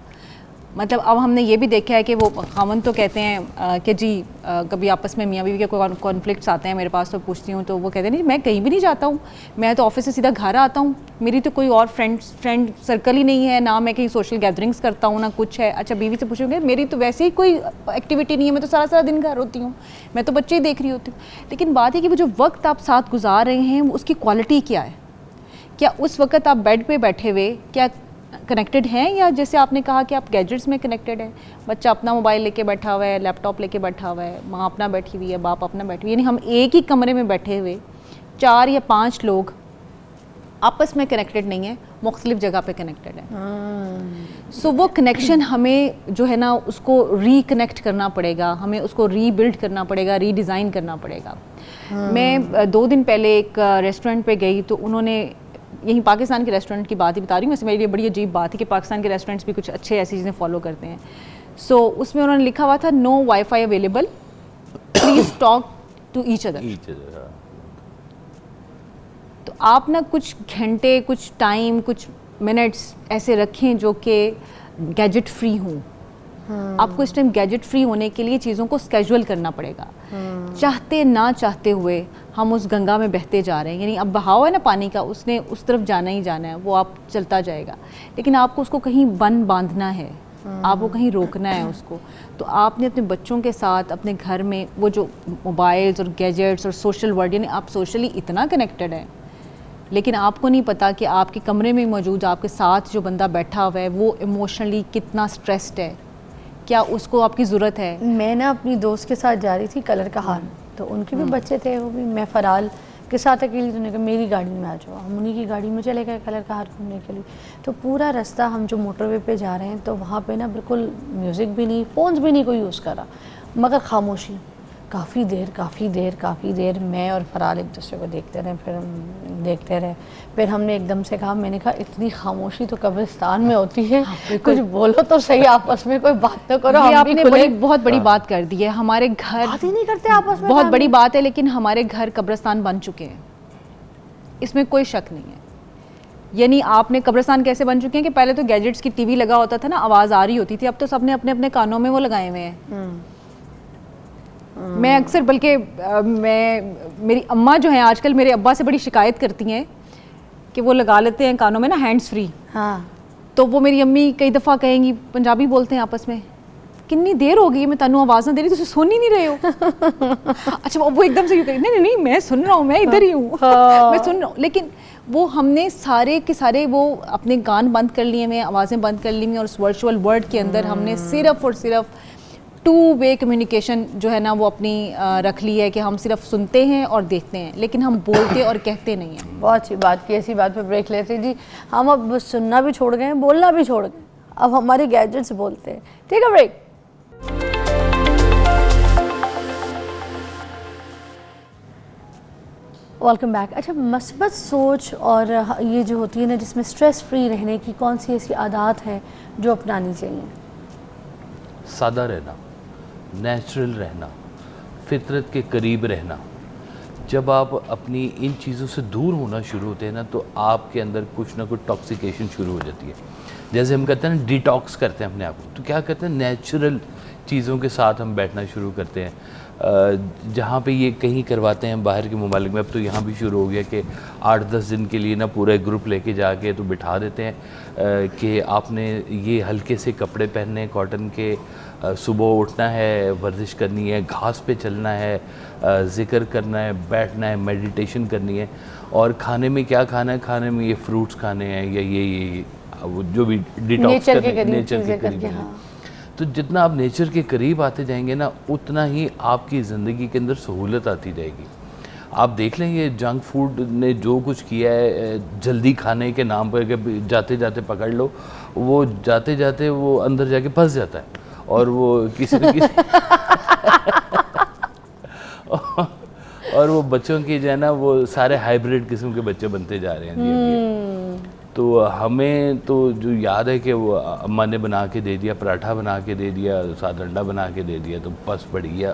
مطلب اب ہم نے یہ بھی دیکھا ہے کہ وہ خاوند تو کہتے ہیں کہ جی کبھی آپس میں میاں بیوی کے کوئی کانفلکٹس آتے ہیں میرے پاس تو پوچھتی ہوں, تو وہ کہتے ہیں نہیں میں کہیں بھی نہیں جاتا ہوں, میں تو آفس سے سیدھا گھر آتا ہوں, میری تو کوئی اور فرینڈ سرکل ہی نہیں ہے, نہ میں کہیں سوشل گیدرنگس کرتا ہوں نہ کچھ ہے. اچھا بیوی سے پوچھیں گے میری تو ویسے ہی کوئی ایکٹیویٹی نہیں ہے, میں تو سارا دن گھر ہوتی ہوں, میں تو بچے ہی دیکھ رہی ہوتی ہوں. لیکن بات ہے کہ وہ جو وقت آپ ساتھ گزار رہے ہیں اس کی کوالٹی کیا ہے؟ کیا اس وقت آپ بیڈ پہ بیٹھے ہوئے کیا کنیکٹڈ ہیں, یا جیسے آپ نے کہا کہ آپ گیجٹس میں کنیکٹڈ ہیں, بچہ اپنا موبائل لے کے بیٹھا ہوا ہے, لیپ ٹاپ لے کے بیٹھا ہوا ہے, ماں اپنا بیٹھی ہوئی ہے, باپ اپنا بیٹھی ہوئی ہے, یعنی ہم ایک ہی کمرے میں بیٹھے ہوئے 4 یا 5 لوگ آپس میں کنیکٹڈ نہیں ہیں, مختلف جگہ پہ کنیکٹڈ ہیں. سو وہ کنیکشن ہمیں جو ہے نا اس کو ری کنیکٹ کرنا پڑے گا, ہمیں اس کو ری بلڈ کرنا پڑے گا, ری ڈیزائن کرنا پڑے گا. میں 2 دن پہلے ایک ریسٹورینٹ پہ گئی تو انہوں نے یہیں پاکستان کے ریسٹورنٹ کی بات ہی بتا رہی ہوں، ویسے میرے لیے بڑی عجیب بات ہے کہ پاکستان کے ریسٹورنٹس بھی کچھ اچھے ایسی چیزیں فالو کرتے ہیں. سو اس میں انہوں نے لکھا ہوا تھا no wifi available, please talk to each other. تو آپ نا کچھ گھنٹے، کچھ ٹائم، کچھ منٹس ایسے رکھیں جو کہ گیجٹ فری ہوں. آپ کو اس ٹائم گیجٹ فری ہونے کے لیے چیزوں کو اسکیجول کرنا پڑے گا. چاہتے نہ چاہتے ہوئے ہم اس گنگا میں بہتے جا رہے ہیں، یعنی اب بہاؤ ہے نا پانی کا، اس نے اس طرف جانا ہی جانا ہے، وہ آپ چلتا جائے گا، لیکن آپ کو اس کو کہیں بند باندھنا ہے، آپ کو کہیں روکنا ہے اس کو. تو آپ نے اپنے بچوں کے ساتھ اپنے گھر میں وہ جو موبائلز اور گیجٹس اور سوشل ورلڈ، یعنی آپ سوشلی اتنا کنیکٹڈ ہیں لیکن آپ کو نہیں پتا کہ آپ کے کمرے میں موجود آپ کے ساتھ جو بندہ بیٹھا ہوا ہے وہ ایموشنلی کتنا اسٹریسڈ ہے، کیا اس کو آپ کی ضرورت ہے. میں نا اپنی دوست کے ساتھ جا رہی تھی کلر کا ہار، تو ان کے بھی بچے تھے، وہ بھی میں فرال کے ساتھ اکیلی، تو نے کہا میری گاڑی میں آ جاؤ. ہم انہیں کی گاڑی میں چلے گئے کلر کا ہار گھومنے کے لیے. تو پورا رستہ ہم جو موٹر وے پہ جا رہے ہیں تو وہاں پہ نا بالکل میوزک بھی نہیں، فونز بھی نہیں کوئی یوز کرا، مگر خاموشی. کافی دیر میں اور فرال ایک دوسرے کو دیکھتے رہے. پھر ہم نے ایک دم سے کہا، میں نے کہا اتنی خاموشی تو قبرستان میں ہوتی ہے، کچھ بولو تو صحیح آپس میں، کوئی بات تو کرو. یہ آپ نے بہت بڑی بات کر دی ہے. ہمارے گھر بات ہی نہیں کرتے آپس میں، بہت بڑی بات ہے، لیکن ہمارے گھر قبرستان بن چکے ہیں، اس میں کوئی شک نہیں ہے. یعنی آپ نے قبرستان کیسے بن چکے ہیں کہ پہلے تو گیجٹس کی ٹی وی لگا ہوتا تھا نا، آواز آ رہی ہوتی تھی، اب تو سب نے اپنے اپنے کانوں میں وہ لگائے ہوئے ہیں. میں اکثر، بلکہ میری اماں جو ہیں آج کل میرے ابا سے بڑی شکایت کرتی ہیں کہ وہ لگا لیتے ہیں کانوں میں نا ہینڈز فری. ہاں، تو وہ میری امی کئی دفعہ کہیں گی، پنجابی بولتے ہیں آپس میں، کنی دیر ہو گئی ہے میں تینوں آواز نہ دے رہی، تُسی سن ہی نہیں رہے ہو. اچھا وہ ایک دم سے نہیں میں سن رہا ہوں، میں ادھر ہی ہوں، میں سن رہا ہوں. لیکن وہ ہم نے سارے کے سارے وہ اپنے کان بند کر لیے ہوئے، آوازیں بند کر لی ہوئی، اور اس ورچوئل ورلڈ کے اندر ہم نے صرف اور صرف ٹو وے کمیونیکیشن جو ہے نا وہ اپنی رکھ لی ہے کہ ہم صرف سنتے ہیں اور دیکھتے ہیں، لیکن ہم بولتے اور کہتے نہیں ہیں. بہت اچھی بات کی. ایسی بات پہ بریک لیتے جی. ہم اب سننا بھی چھوڑ گئے ہیں، بولنا بھی چھوڑ گئے، اب ہمارے گیجٹس بولتے ہیں. ٹھیک ہے، بریک. Welcome back. اچھا، مثبت سوچ اور یہ جو ہوتی ہے نا جس میں اسٹریس فری رہنے کی کون سی ایسی عادات ہیں جو اپنانی چاہیے؟ سادہ رہنا، نیچرل رہنا، فطرت کے قریب رہنا. جب آپ اپنی ان چیزوں سے دور ہونا شروع ہوتے ہیں نا تو آپ کے اندر کچھ نہ کچھ ٹاکسیکیشن شروع ہو جاتی ہے. جیسے ہم کہتے ہیں نا ڈیٹاکس کرتے ہیں اپنے آپ کو، تو کیا کہتے ہیں نیچرل چیزوں کے ساتھ ہم بیٹھنا شروع کرتے ہیں. جہاں پہ یہ کہیں کرواتے ہیں باہر کے ممالک میں، اب تو یہاں بھی شروع ہو گیا کہ 8-10 دن کے لیے نا پورا گروپ لے کے جا کے تو بٹھا دیتے ہیں کہ آپ نے یہ ہلکے سے کپڑے پہننے کاٹن کے، صبح اٹھنا ہے، ورزش کرنی ہے، گھاس پہ چلنا ہے، ذکر کرنا ہے، بیٹھنا ہے، میڈیٹیشن کرنی ہے. اور کھانے میں کیا کھانا ہے؟ کھانے میں یہ فروٹس کھانے ہیں یا یہ جو بھی ڈیٹاکس کرنے، نیچر کے قریب. تو جتنا آپ نیچر کے قریب آتے جائیں گے نا اتنا ہی آپ کی زندگی کے اندر سہولت آتی جائے گی. آپ دیکھ لیں یہ جنک فوڈ نے جو کچھ کیا ہے جلدی کھانے کے نام پر، کہ جاتے جاتے پکڑ لو، وہ جاتے جاتے وہ اندر جا کے پھنس جاتا ہے، اور وہ کسی نہ کسی اور وہ بچوں کی جو ہے نا وہ سارے ہائیبریڈ قسم کے بچے بنتے جا رہے ہیں. تو ہمیں تو جو یاد ہے کہ وہ اماں نے بنا کے دے دیا، پراٹھا بنا کے دے دیا، ساتھ انڈا بنا کے دے دیا، تو بس بڑھ گیا.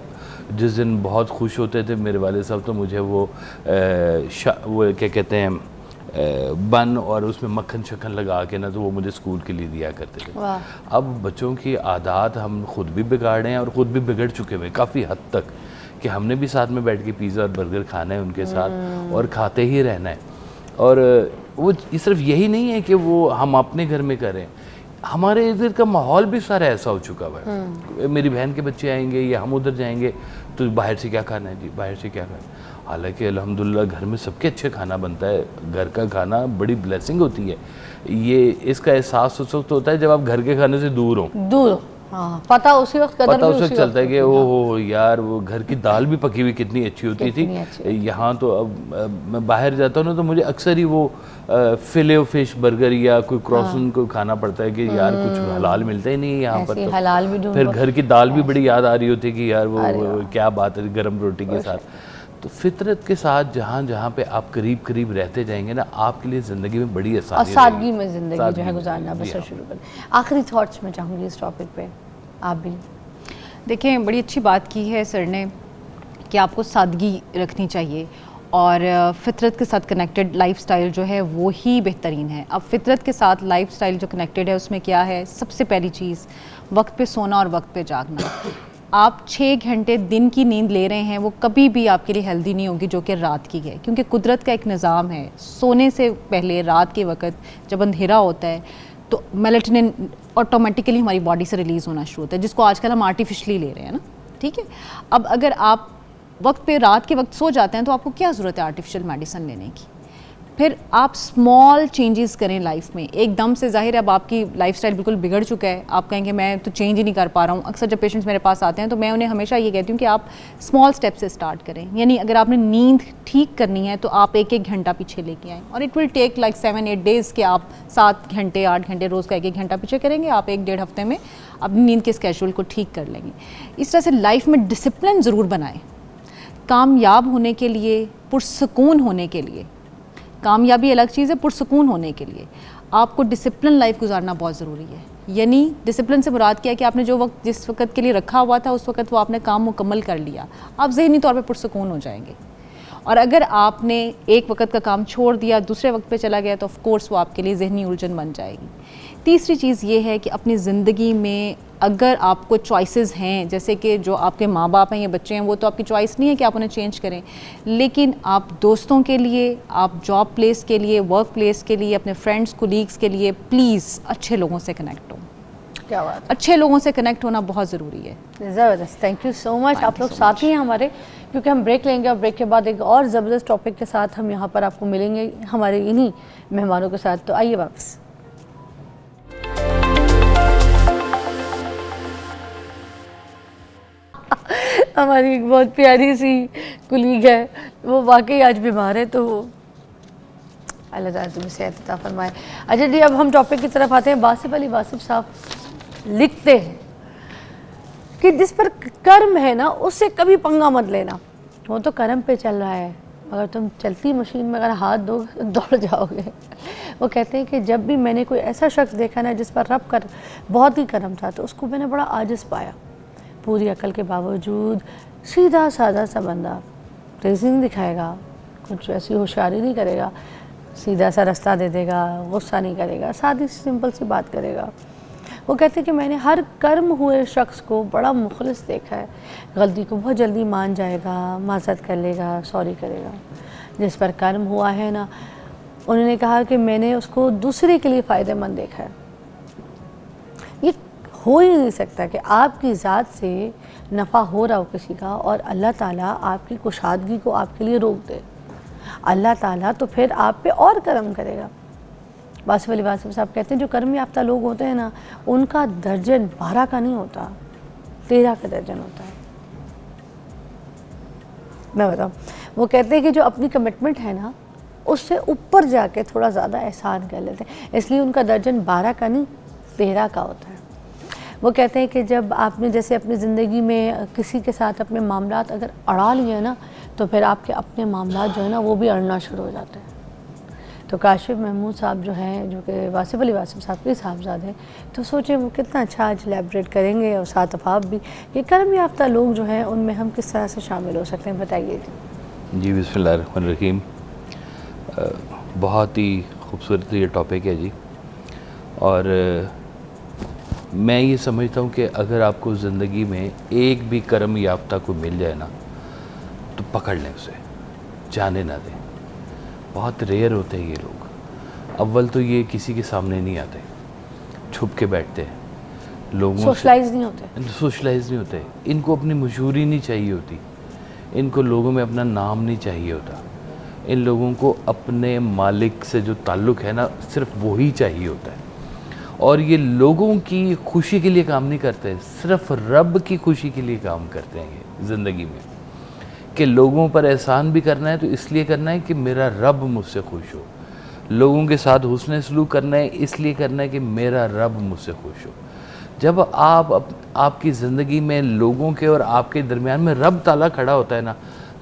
جس دن بہت خوش ہوتے تھے میرے والد صاحب تو مجھے وہ کیا کہتے ہیں بن اور اس میں مکھن شکن لگا کے نا تو وہ مجھے اسکول کے لیے دیا کرتے تھے. اب بچوں کی عادات ہم خود بھی بگاڑے ہیں اور خود بھی بگڑ چکے ہوئے کافی حد تک، کہ ہم نے بھی ساتھ میں بیٹھ کے پیزا اور برگر کھانا ہے ان کے ساتھ اور کھاتے ہی رہنا ہے. اور وہ صرف یہی نہیں ہے کہ وہ ہم اپنے گھر میں کریں، ہمارے ادھر کا ماحول بھی سارا ایسا ہو چکا ہوا ہے. میری بہن کے بچے آئیں گے یا ہم ادھر جائیں گے تو باہر سے کیا کھانا ہے جی، باہر سے کیا کھانا ہے. حالانکہ الحمدللہ گھر میں سب کے اچھے کھانا بنتا ہے، گھر کا کھانا بڑی بلیسنگ ہوتی ہے. یہ اس کا احساس اس وقت ہوتا ہے جب آپ گھر کے کھانے سے دور ہوں. پتہ اسی وقت چلتا ہے کہ او یار وہ گھر کی دال بھی پکی ہوئی کتنی اچھی ہوتی تھی. یہاں تو اب میں باہر جاتا ہوں نا تو مجھے اکثر ہی وہ فلے و فش برگر یا کوئی کراسن کو کھانا پڑتا ہے کہ یار کچھ حلال ملتا ہی نہیں ہے یہاں پر. تو پھر گھر کی دال بھی بڑی یاد آ رہی ہوتی ہے کہ یار وہ کیا بات ہے گرم روٹی کے ساتھ. تو فطرت کے ساتھ جہاں جہاں پہ آپ قریب قریب رہتے جائیں گے نا، آپ کے لیے زندگی میں بڑی اور آسانی سادگی میں زندگی جو ہے سادگی میں گزارنا زندگی، بسر ہاں۔ شروع کریں. آخری تھاٹس میں چاہوں گی اس ٹاپک پہ آپ بھی. دیکھیں بڑی اچھی بات کی ہے سر نے کہ آپ کو سادگی رکھنی چاہیے اور فطرت کے ساتھ کنیکٹڈ لائف سٹائل جو ہے وہ ہی بہترین ہے. اب فطرت کے ساتھ لائف سٹائل جو کنیکٹڈ ہے اس میں کیا ہے؟ سب سے پہلی چیز وقت پہ سونا اور وقت پہ جاگنا. آپ 6 گھنٹے دن کی نیند لے رہے ہیں وہ کبھی بھی آپ کے لیے ہیلدی نہیں ہوگی جو کہ رات کی ہے، کیونکہ قدرت کا ایک نظام ہے. سونے سے پہلے رات کے وقت جب اندھیرا ہوتا ہے تو میلیٹنن آٹومیٹیکلی ہماری باڈی سے ریلیز ہونا شروع ہوتا ہے، جس کو آج کل ہم آرٹیفیشلی لے رہے ہیں نا. ٹھیک ہے، اب اگر آپ وقت پہ رات کے وقت سو جاتے ہیں تو آپ کو کیا ضرورت ہے آرٹیفیشل میڈیسن لینے کی؟ پھر آپ اسمال چینجز کریں لائف میں. ایک دم سے ظاہر ہے اب آپ کی لائف سٹائل بالکل بگڑ چکا ہے، آپ کہیں گے میں تو چینج ہی نہیں کر پا رہا ہوں. اکثر جب پیشنٹس میرے پاس آتے ہیں تو میں انہیں ہمیشہ یہ کہتی ہوں کہ آپ اسمال اسٹیپ سے اسٹارٹ کریں. یعنی اگر آپ نے نیند ٹھیک کرنی ہے تو آپ 1-1 گھنٹہ پیچھے لے کے آئیں، اور it will take like 7-8 days کہ آپ 7 گھنٹے 8 گھنٹے روز کا 1-1 گھنٹہ پیچھے کریں گے، آپ 1-1.5 ہفتے میں اپنی نیند کے اسکیجول کو ٹھیک کر لیں گے. اس طرح سے لائف میں ڈسپلن ضرور بنائیں. کامیاب ہونے کے لیے، پرسکون ہونے کے لیے، کامیابی الگ چیز ہے، پرسکون ہونے کے لیے آپ کو ڈسپلن لائف گزارنا بہت ضروری ہے. یعنی ڈسپلن سے مراد کیا ہے کہ آپ نے جو وقت جس وقت کے لیے رکھا ہوا تھا اس وقت وہ آپ نے کام مکمل کر لیا، آپ ذہنی طور پہ پرسکون ہو جائیں گے. اور اگر آپ نے ایک وقت کا کام چھوڑ دیا دوسرے وقت پہ چلا گیا تو آف کورس وہ آپ کے لیے ذہنی الجھن بن جائے گی. تیسری چیز یہ ہے کہ اپنی زندگی میں اگر آپ کو چوائسیز ہیں، جیسے کہ جو آپ کے ماں باپ ہیں یا بچے ہیں، وہ تو آپ کی چوائس نہیں ہے کہ آپ انہیں چینج کریں، لیکن آپ دوستوں کے لیے، آپ جاب پلیس کے لیے، ورک پلیس کے لیے، اپنے فرینڈس کولیگس کے لیے پلیز اچھے لوگوں سے کنیکٹ ہوں. کیا بات ہے، اچھے لوگوں سے کنیکٹ ہونا بہت ضروری ہے. زبردست. تھینک یو سو مچ. آپ لوگ ساتھ ہی ہیں ہمارے، کیونکہ ہم بریک لیں گے اور بریک کے بعد ایک اور زبردست ٹاپک کے ساتھ ہم یہاں پر آپ کو ملیں گے ہمارے انہی مہمانوں کے ساتھ. تو آئیے واپس. ہماری ایک بہت پیاری سی کلیگ ہے، وہ واقعی آج بیمار ہے، تو اللہ تعالیٰ تمہیں صحت عطا فرمائے. اچھا جی، اب ہم ٹاپک کی طرف آتے ہیں. واصف علی واصف صاحب لکھتے ہیں کہ جس پر کرم ہے نا اس سے کبھی پنگا مت لینا. وہ تو کرم پہ چل رہا ہے، اگر تم چلتی مشین میں اگر ہاتھ دو دوڑ جاؤ گے. وہ کہتے ہیں کہ جب بھی میں نے کوئی ایسا شخص دیکھا نا جس پر رب کا بہت ہی کرم تھا تو اس کو میں نے بڑا عاجز پایا. پوری عقل کے باوجود سیدھا سادہ سا بندہ، تیزی نہیں دکھائے گا، کچھ ایسی ہوشیاری نہیں کرے گا، سیدھا سا راستہ دے دے گا، غصہ نہیں کرے گا، سادی سمپل سی بات کرے گا. وہ کہتے ہیں کہ میں نے ہر کرم ہوئے شخص کو بڑا مخلص دیکھا ہے. غلطی کو بہت جلدی مان جائے گا، معذرت کر لے گا، سوری کرے گا. جس پر کرم ہوا ہے نا، انہوں نے کہا کہ میں نے اس کو دوسرے کے لیے فائدہ مند دیکھا ہے. یہ ہو ہی نہیں سکتا کہ آپ کی ذات سے نفع ہو رہا ہو کسی کا اور اللہ تعالیٰ آپ کی کشادگی کو آپ کے لیے روک دے. اللہ تعالیٰ تو پھر آپ پہ اور کرم کرے گا. واصف علی واصف صاحب کہتے ہیں جو کرم یافتہ لوگ ہوتے ہیں نا، ان کا درجن 12 کا نہیں ہوتا، 13 کا درجن ہوتا ہے. میں بتاؤں، وہ کہتے ہیں کہ جو اپنی کمٹمنٹ ہے نا اس سے اوپر جا کے تھوڑا زیادہ احسان کر لیتے ہیں، اس لیے ان کا درجن 12 کا نہیں 13 کا ہوتا ہے. وہ کہتے ہیں کہ جب آپ نے جیسے اپنی زندگی میں کسی کے ساتھ اپنے معاملات اگر اڑا لیے نا تو پھر آپ کے اپنے معاملات جو ہے نا وہ بھی اڑنا شروع ہو جاتے ہیں. تو کاشف محمود صاحب جو ہیں، جو کہ واصف علی واصف صاحب کے صاحبزادے ہیں، تو سوچیں وہ کتنا اچھا آج لیبریٹ کریں گے، اور ساتھ آپ بھی کہ کرم یافتہ لوگ جو ہیں ان میں ہم کس طرح سے شامل ہو سکتے ہیں. بتائیے جی. بسم اللہ الرحمن الرحیم. بہت ہی خوبصورت یہ ٹاپک ہے جی. اور میں یہ سمجھتا ہوں کہ اگر آپ کو زندگی میں ایک بھی کرم یافتہ کو مل جائے نا تو پکڑ لیں اسے، جانے نہ دیں. بہت ریئر ہوتے ہیں یہ لوگ. اول تو یہ کسی کے سامنے نہیں آتے، چھپ کے بیٹھتے ہیں، لوگوں سے سوشلائز نہیں ہوتے. ان کو اپنی مشہوری نہیں چاہیے ہوتی، ان کو لوگوں میں اپنا نام نہیں چاہیے ہوتا. ان لوگوں کو اپنے مالک سے جو تعلق ہے نا صرف وہی چاہیے ہوتا ہے. اور یہ لوگوں کی خوشی کے لیے کام نہیں کرتے، صرف رب کی خوشی کے لیے کام کرتے ہیں یہ زندگی میں. کہ لوگوں پر احسان بھی کرنا ہے تو اس لیے کرنا ہے کہ میرا رب مجھ سے خوش ہو. لوگوں کے ساتھ حسن سلوک کرنا ہے اس لیے کرنا ہے کہ میرا رب مجھ سے خوش ہو. جب آپ کی زندگی میں لوگوں کے اور آپ کے درمیان میں رب تعالیٰ کھڑا ہوتا ہے نا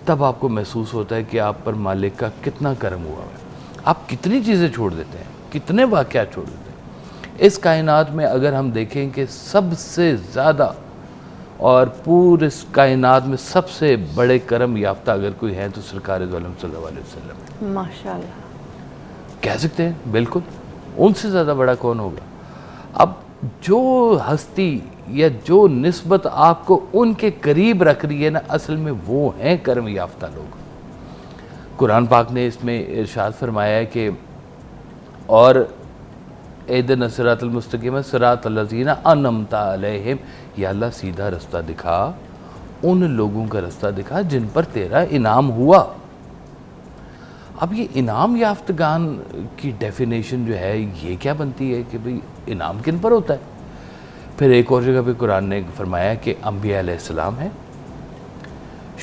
تب آپ کو محسوس ہوتا ہے کہ آپ پر مالک کا کتنا کرم ہوا ہے. آپ کتنی چیزیں چھوڑ دیتے ہیں, کتنے واقعات چھوڑ دیتے ہیں. اس کائنات میں اگر ہم دیکھیں کہ سب سے زیادہ اور پورے اس کائنات میں سب سے بڑے کرم یافتہ اگر کوئی ہے تو سرکار دو عالم صلی اللہ علیہ وسلم ہے. ماشاءاللہ. کہہ سکتے ہیں بالکل, ان سے زیادہ بڑا کون ہوگا. اب جو ہستی یا جو نسبت آپ کو ان کے قریب رکھ رہی ہے نا, اصل میں وہ ہیں کرم یافتہ لوگ. قرآن پاک نے اس میں ارشاد فرمایا ہے کہ اور اہدنا الصراط المستقیم صراط الذین انعمت علیہم, یا اللہ سیدھا رستہ دکھا, ان لوگوں کا رستہ دکھا جن پر تیرا انعام ہوا. اب یہ انعام یافتگان کی ڈیفینیشن جو ہے یہ کیا بنتی ہے کہ بھئی انعام کن پر ہوتا ہے. پھر ایک اور جگہ پہ قرآن نے فرمایا کہ انبیاء علیہ السلام ہیں,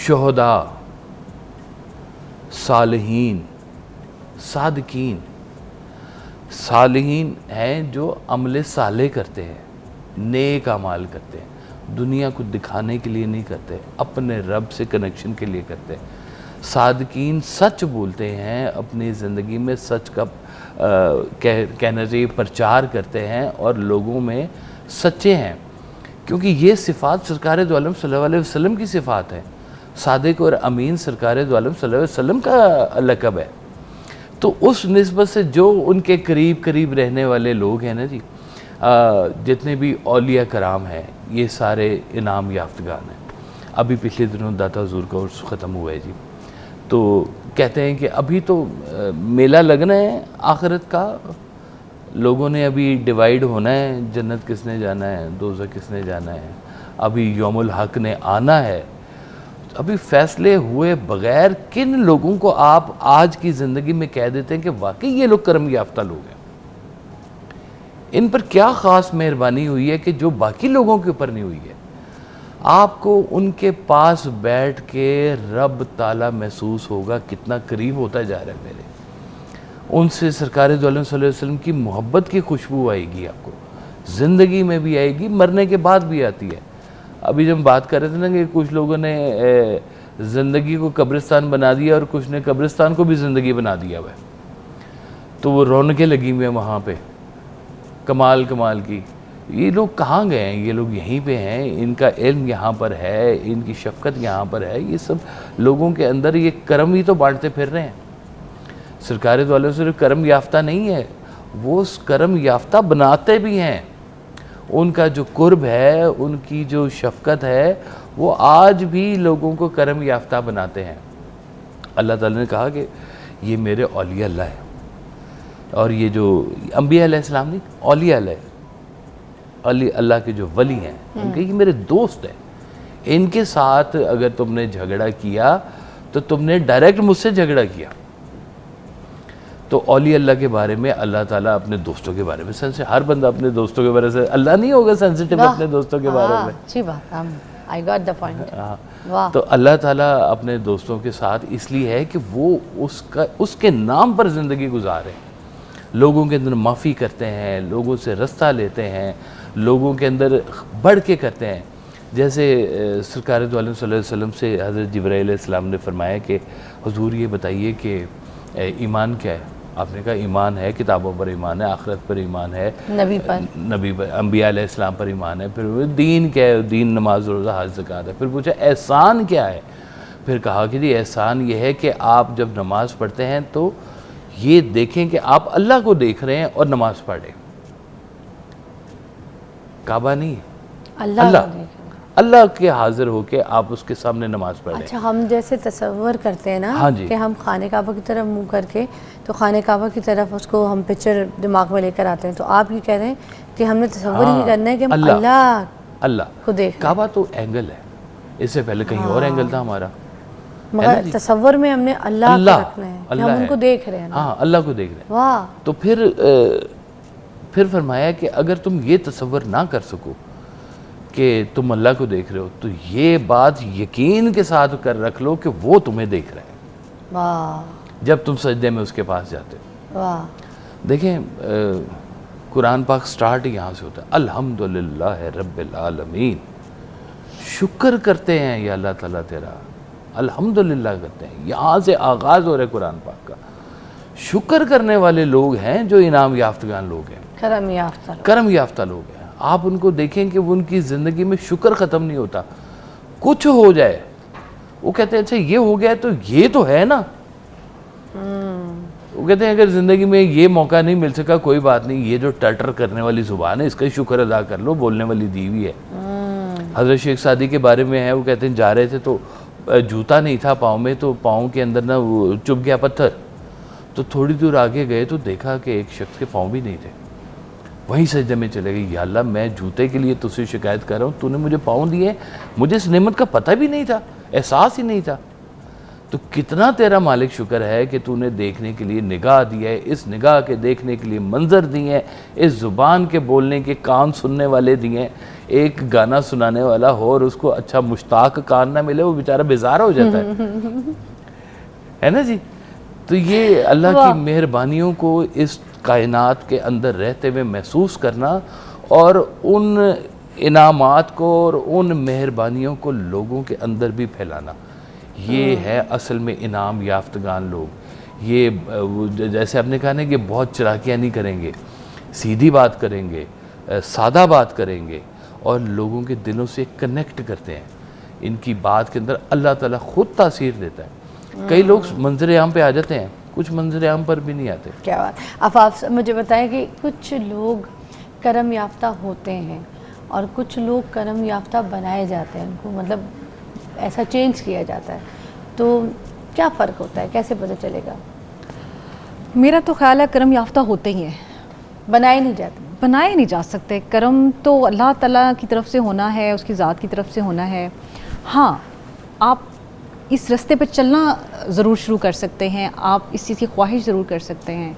شہداء, صالحین, صادقین. صالحین ہیں جو عمل صالح کرتے ہیں, نیک اعمال کرتے ہیں, دنیا کو دکھانے کے لیے نہیں کرتے, اپنے رب سے کنیکشن کے لیے کرتے ہیں. صادقین سچ بولتے ہیں, اپنی زندگی میں سچ کا کہنا چاہیے پرچار کرتے ہیں اور لوگوں میں سچے ہیں, کیونکہ یہ صفات سرکار دو عالم صلی اللہ علیہ وسلم کی صفات ہیں. صادق اور امین سرکار دو عالم صلی اللہ علیہ وسلم کا لقب ہے. تو اس نسبت سے جو ان کے قریب رہنے والے لوگ ہیں نا جی, جتنے بھی اولیاء کرام ہیں یہ سارے انعام یافتگان ہیں. ابھی پچھلے دنوں داتا حضور کا عرس ختم ہوا ہے جی, تو کہتے ہیں کہ ابھی تو میلہ لگنا ہے آخرت کا, لوگوں نے ابھی ڈیوائیڈ ہونا ہے, جنت کس نے جانا ہے, دوزخ کس نے جانا ہے, ابھی یوم الحق نے آنا ہے. ابھی فیصلے ہوئے بغیر کن لوگوں کو آپ آج کی زندگی میں کہہ دیتے ہیں کہ واقعی یہ لوگ کرم یافتہ لوگ ہیں. ان پر کیا خاص مہربانی ہوئی ہے کہ جو باقی لوگوں کے اوپر نہیں ہوئی ہے. آپ کو ان کے پاس بیٹھ کے رب تعالیٰ محسوس ہوگا کتنا قریب ہوتا جا رہا ہے میرے. ان سے سرکار دو عالم صلی اللہ علیہ وسلم کی محبت کی خوشبو آئے گی, آپ کو زندگی میں بھی آئے گی, مرنے کے بعد بھی آتی ہے. ابھی جب بات کر رہے تھے نا کہ کچھ لوگوں نے زندگی کو قبرستان بنا دیا اور کچھ نے قبرستان کو بھی زندگی بنا دیا ہوا ہے, تو وہ رونقیں لگی ہوئی ہیں وہاں پہ کمال کی. یہ لوگ کہاں گئے ہیں؟ یہ لوگ یہیں پہ ہیں, ان کا علم یہاں پر ہے, ان کی شفقت یہاں پر ہے. یہ سب لوگوں کے اندر یہ کرم ہی تو بانٹتے پھر رہے ہیں. سرکار دو عالم صرف کرم یافتہ نہیں ہے, وہ اس کرم یافتہ بناتے بھی ہیں. ان کا جو قرب ہے, ان کی جو شفقت ہے, وہ آج بھی لوگوں کو کرم یافتہ بناتے ہیں. اللہ تعالیٰ نے کہا کہ یہ میرے اولیاء اللہ ہے, اور یہ جو انبیاء علیہ السلام نہیں, اولیاء اللہ کے جو ولی ہیں, ان کے یہ میرے دوست ہیں. ان کے ساتھ اگر تم نے جھگڑا کیا تو تم نے ڈائریکٹ مجھ سے جھگڑا کیا. تو اولیاء اللہ کے بارے میں اللہ تعالیٰ اپنے دوستوں کے بارے میں ہر بندہ اپنے دوستوں کے بارے سے, اللہ نہیں ہوگا سینسیٹیو اپنے دوستوں کے بارے میں. اچھی بات, I got the point. تو اللہ تعالیٰ اپنے دوستوں کے ساتھ اس لیے ہے کہ وہ اس کے نام پر زندگی گزارے, لوگوں کے اندر معافی کرتے ہیں, لوگوں سے رستہ لیتے ہیں, لوگوں کے اندر بڑھ کے کرتے ہیں. جیسے سرکار دو عالم صلی اللہ علیہ وسلم سے حضرت جبرائیل علیہ السلام نے فرمایا کہ حضور یہ بتائیے کہ ایمان کیا ہے. آپ نے کہا ایمان ہے, کتابوں پر ایمان ہے, آخرت پر ایمان ہے, نبی پر, انبیاء علیہ السلام پر ایمان ہے. پھر دین کیا ہے؟ دین نماز روزہ حج زکوٰۃ ہے. پھر پوچھا احسان کیا ہے؟ پھر کہا کہ جی احسان یہ ہے کہ آپ جب نماز پڑھتے ہیں تو یہ دیکھیں کہ آپ اللہ کو دیکھ رہے ہیں اور نماز پڑھ رہے ہیں. کعبہ نہیں, اللہ کے حاضر ہو کے آپ اس کے سامنے نماز پڑھ رہے ہیں. اچھا, ہم جیسے تصور کرتے ہیں نا کہ ہم خانہ کعبہ کی طرف منہ کر کے, تو خانہ کعبہ کی طرف اس کو ہم پکچر دماغ میں لے کر آتے ہیں, تو آپ یہ کہہ رہے ہیں کہ ہم نے تصور ہی کرنا ہے کہ ہم اللہ کو دیکھ. کعبہ تو اینگل ہے, اس سے پہلے کہیں اور اینگل تھا ہمارا, مگر تصور میں ہم نے اللہ کو رکھنا ہے, ہم ان کو دیکھ رہے ہیں. ہاں, اللہ کو دیکھ رہے ہیں. واہ. تو پھر فرمایا کہ اگر تم یہ تصور نہ کر سکو کہ تم اللہ کو دیکھ رہے ہو, تو یہ بات یقین کے ساتھ کر رکھ لو کہ وہ تمہیں دیکھ رہے ہیں. واہ. جب تم سجدے میں اس کے پاس جاتے ہو. واہ. دیکھیں قرآن پاک سٹارٹ یہاں سے ہوتا ہے, الحمدللہ رب العالمین, شکر کرتے ہیں یا اللہ تعالیٰ تیرا الحمدللہ کرتے ہیں. یہاں سے آغاز ہو رہا ہے قرآن پاک کا. شکر کرنے والے لوگ ہیں جو انعام یافتگان لوگ ہیں, کرم یافتہ لوگ. کرم یافتہ لوگ ہیں. آپ ان کو دیکھیں کہ ان کی زندگی میں شکر ختم نہیں ہوتا. کچھ ہو جائے وہ کہتے ہیں اچھا یہ ہو گیا تو یہ تو ہے نا. وہ کہتے ہیں اگر زندگی میں یہ موقع نہیں مل سکا کوئی بات نہیں, یہ جو ٹٹر کرنے والی زبان ہے اس کا شکر ادا کر لو, بولنے والی دی ہوئی ہے. حضرت شیخ سعدی کے بارے میں ہے, وہ کہتے ہیں جا رہے تھے تو جوتا نہیں تھا پاؤں میں, تو پاؤں کے اندر نا وہ چبھ گیا پتھر. تو تھوڑی دور آگے گئے تو دیکھا کہ ایک شخص کے پاؤں بھی نہیں تھے. وہیں سجدے میں چلے گئے, یا اللہ میں جوتے کے لیے تجھ سے شکایت کر رہا ہوں, تو نے مجھے پاؤں دیے, مجھے اس نعمت کا پتہ بھی نہیں تھا, احساس ہی نہیں تھا. تو کتنا تیرا مالک شکر ہے کہ تو نے دیکھنے کے لیے نگاہ دی ہے, اس نگاہ کے دیکھنے کے لیے منظر دیے ہیں, اس زبان کے بولنے کے کان سننے والے دیے ہیں. ایک گانا سنانے والا ہو اور اس کو اچھا مشتاق کان نہ ملے, وہ بیچارہ بیزار ہو جاتا ہے نا جی. تو یہ اللہ کی مہربانیوں کو اس کائنات کے اندر رہتے ہوئے محسوس کرنا اور ان انعامات کو اور ان مہربانیوں کو لوگوں کے اندر بھی پھیلانا, یہ ہے اصل میں انعام یافتگان لوگ. یہ جیسے آپ نے کہا نا کہ بہت چلاکیاں نہیں کریں گے, سیدھی بات کریں گے, سادہ بات کریں گے اور لوگوں کے دلوں سے کنیکٹ کرتے ہیں. ان کی بات کے اندر اللہ تعالیٰ خود تاثیر دیتا ہے. کئی لوگ منظر عام پہ آ جاتے ہیں, کچھ منظر عام پر بھی نہیں آتے. کیا بات. اب آپ مجھے بتائیں کہ کچھ لوگ کرم یافتہ ہوتے ہیں اور کچھ لوگ کرم یافتہ بنائے جاتے ہیں, ان کو مطلب ایسا چینج کیا جاتا ہے, تو کیا فرق ہوتا ہے, کیسے پتہ چلے گا؟ میرا تو خیال ہے کرم یافتہ ہوتے ہی ہیں, بنائے نہیں جاتے. بنائے نہیں جا سکتے. کرم تو اللہ تعالیٰ کی طرف سے ہونا ہے, اس کی ذات کی طرف سے ہونا ہے. ہاں آپ اس رستے پہ چلنا ضرور شروع کر سکتے ہیں, آپ اس چیز کی خواہش ضرور کر سکتے ہیں.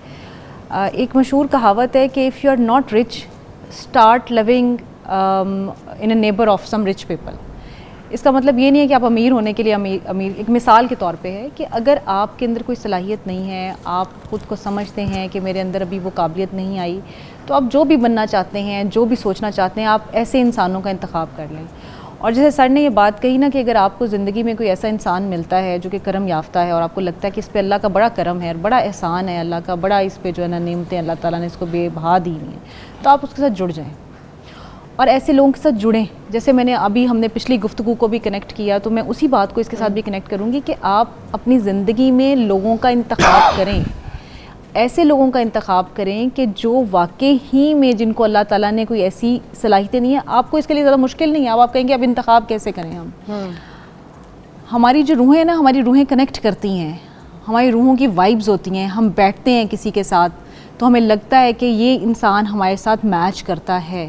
ایک مشہور کہاوت ہے کہ if you are not rich start living in a neighbour of some rich people. اس کا مطلب یہ نہیں ہے کہ آپ امیر ہونے کے لیے امیر ایک مثال کے طور پہ ہے کہ اگر آپ کے اندر کوئی صلاحیت نہیں ہے, آپ خود کو سمجھتے ہیں کہ میرے اندر ابھی وہ قابلیت نہیں آئی, تو آپ جو بھی بننا چاہتے ہیں, جو بھی سوچنا چاہتے ہیں, آپ ایسے انسانوں کا انتخاب کر لیں. اور جیسے سر نے یہ بات کہی نا کہ اگر آپ کو زندگی میں کوئی ایسا انسان ملتا ہے جو کہ کرم یافتہ ہے اور آپ کو لگتا ہے کہ اس پہ اللہ کا بڑا کرم ہے اور بڑا احسان ہے, اللہ کا بڑا اس پہ جو ہے نا نعمتیں اللہ تعالیٰ نے اس کو بے بہا دی ہوئی ہیں, تو آپ اس کے ساتھ جڑ جائیں اور ایسے لوگوں کے ساتھ جڑیں. جیسے میں نے ابھی ہم نے پچھلی گفتگو کو بھی کنیکٹ کیا, تو میں اسی بات کو اس کے ساتھ بھی کنیکٹ کروں گی کہ آپ اپنی زندگی میں لوگوں کا انتخاب کریں, ایسے لوگوں کا انتخاب کریں کہ جو واقعی ہی میں جن کو اللہ تعالیٰ نے کوئی ایسی صلاحیتیں نہیں ہیں. آپ کو اس کے لیے زیادہ مشکل نہیں ہے, آپ کہیں گے اب انتخاب کیسے کریں ہم. ہماری جو روحیں نا, ہماری روحیں کنیکٹ کرتی ہیں, ہماری روحوں کی وائبز ہوتی ہیں. ہم بیٹھتے ہیں کسی کے ساتھ تو ہمیں لگتا ہے کہ یہ انسان ہمارے ساتھ میچ کرتا ہے